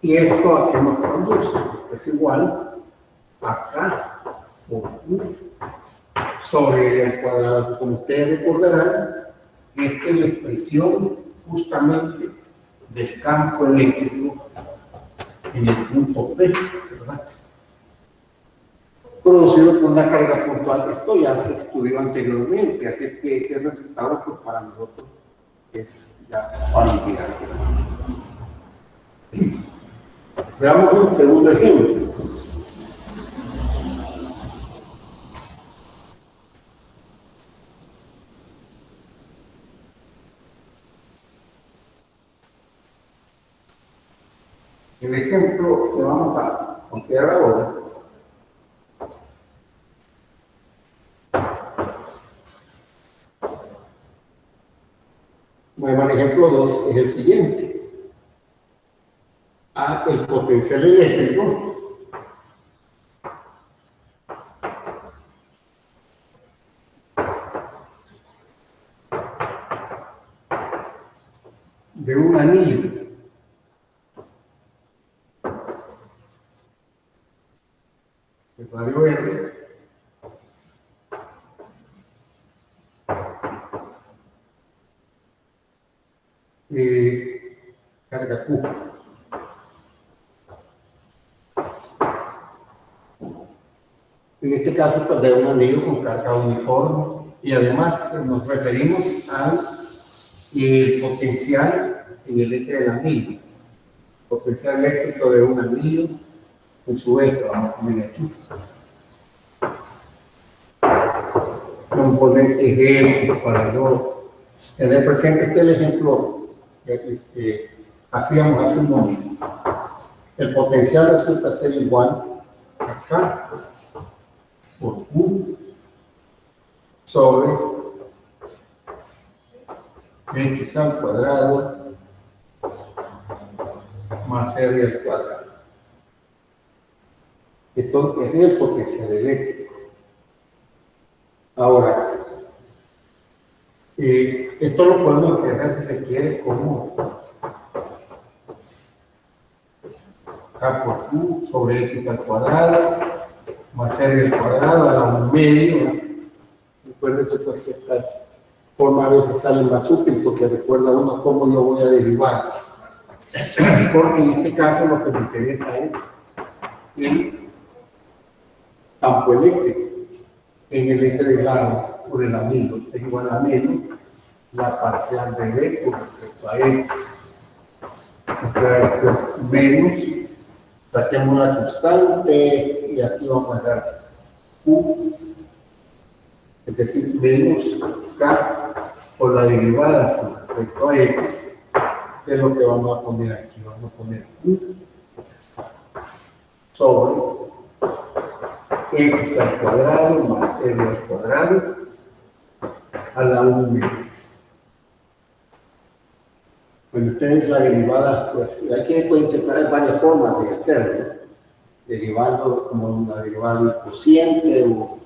Y esto a qué nos conduce, es igual a K por Q sobre L al cuadrado. Como ustedes recordarán, esta es la expresión justamente del campo eléctrico en el punto P, ¿verdad? Producido por una carga puntual. Esto ya se estudió anteriormente, así que ese resultado pues, para nosotros es ya familiar. Veamos un segundo ejemplo. El ejemplo que vamos a considerar ahora el ejemplo 2 es el siguiente. El potencial eléctrico de un anillo de radio R carga Q. En este caso, pues, de un anillo con carga uniforme, y además nos referimos al potencial en el eje del anillo, potencial eléctrico de un anillo en su eje. Vamos a poner aquí componente X para yo tener presente. Este es el ejemplo que hacíamos hace un momento. El potencial resulta ser igual a K por Q sobre X al cuadrado más R al cuadrado. Entonces, ese es el potencial eléctrico. Ahora, esto lo podemos expresar, si se quiere, como K por Q sobre X al cuadrado más r al cuadrado a la 1 medio. Recuérdense pues que estas formas a veces salen más útiles porque recuerda uno cómo yo voy a derivar. Porque en este caso lo que me interesa es el campo eléctrico en el eje del lado o del anillo. Es igual a menos la parcial de B con respecto a X. O sea, esto es menos, saquemos la constante y aquí vamos a dar Q, es decir, menos K por la derivada con respecto a X, que es lo que vamos a poner aquí. Vamos a poner Q sobre X al cuadrado más L al cuadrado a la 1 menos. Bueno, ustedes la derivada, pues aquí pueden interpretar varias formas de hacerlo, derivando como una derivada del cociente o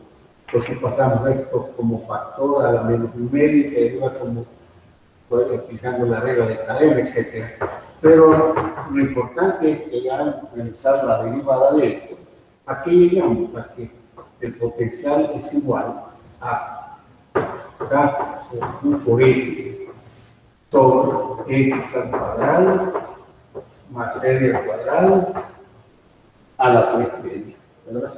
si pasamos esto como factor a la menos 1 medio y se deriva como pues, aplicando la regla de cadena, etc. Pero lo importante es que ya al realizar la derivada de esto, aquí llegamos a que el potencial es igual a K por X sobre X al cuadrado más R al cuadrado a la 3 media, ¿verdad?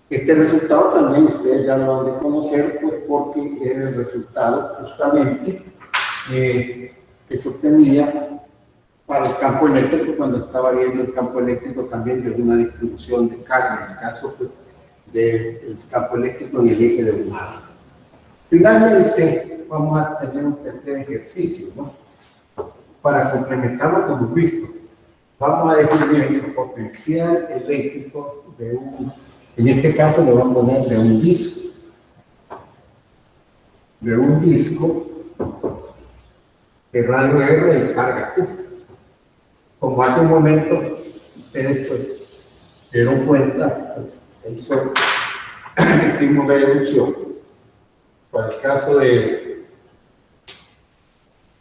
Este resultado también ustedes ya lo han de conocer, pues porque era el resultado justamente que se obtenía para el campo eléctrico cuando estaba viendo el campo eléctrico también de una distribución de carga, en el caso pues, del campo eléctrico en el eje de un lado. Finalmente, vamos a tener un tercer ejercicio, ¿no? Para complementar lo que hemos visto. Vamos a definir el potencial eléctrico de un, en este caso le vamos a poner de un disco. De un disco de radio R y carga Q. Como hace un momento, ustedes pues, se dieron cuenta, pues, hicimos la deducción. Para el caso del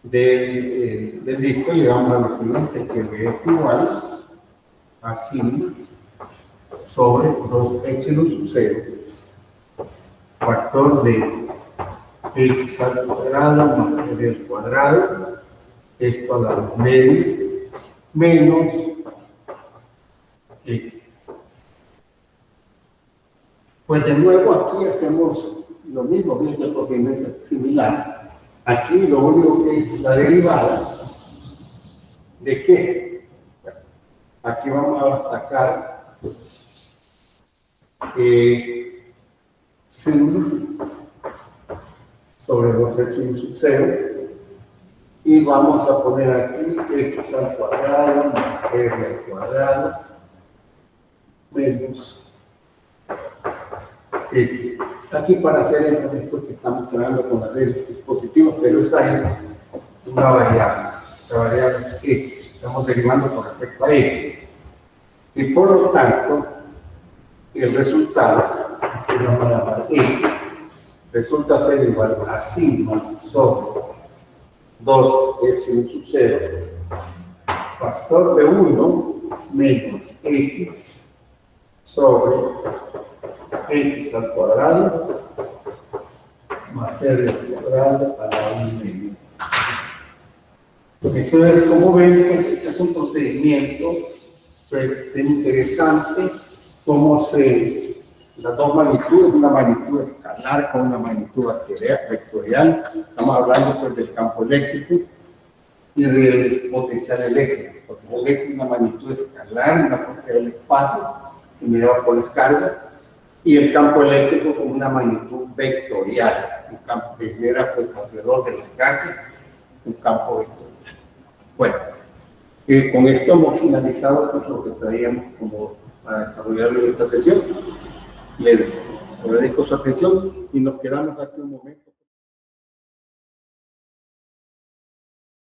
disco, llegamos a lo siguiente, que B es igual a sigma sobre 2 epsilon sub 0, factor de X al cuadrado más R al cuadrado, esto a la media, menos X. Pues de nuevo aquí hacemos lo mismo, viendo el procedimiento similar. Aquí lo único que es la derivada de qué. Bueno, aquí vamos a sacar sigma sobre 2 epsilon sub 0 y vamos a poner aquí X al cuadrado más R al cuadrado menos X. Aquí para hacer el efecto que estamos creando con las redes positivas, pero esa es una variable. La variable es X. Estamos derivando con respecto a X. Y por lo tanto, el resultado, que vamos a llamar X, resulta ser igual a sigma sobre 2 epsilon sub 0, factor de 1 menos X sobre X al cuadrado más R al cuadrado a la 1 medio. Entonces, como ven, este es un procedimiento pues, interesante, cómo las dos magnitudes, una magnitud escalar con una magnitud vectorial, estamos hablando pues, del campo eléctrico y del potencial eléctrico. El potencial eléctrico es una magnitud escalar, una fuerza del espacio, generada por las cargas, y el campo eléctrico con una magnitud vectorial, un campo que genera pues, alrededor de las cargas, un campo vectorial. Bueno, con esto hemos finalizado pues, lo que traíamos como para desarrollarlo en esta sesión. Les agradezco su atención y nos quedamos aquí un momento.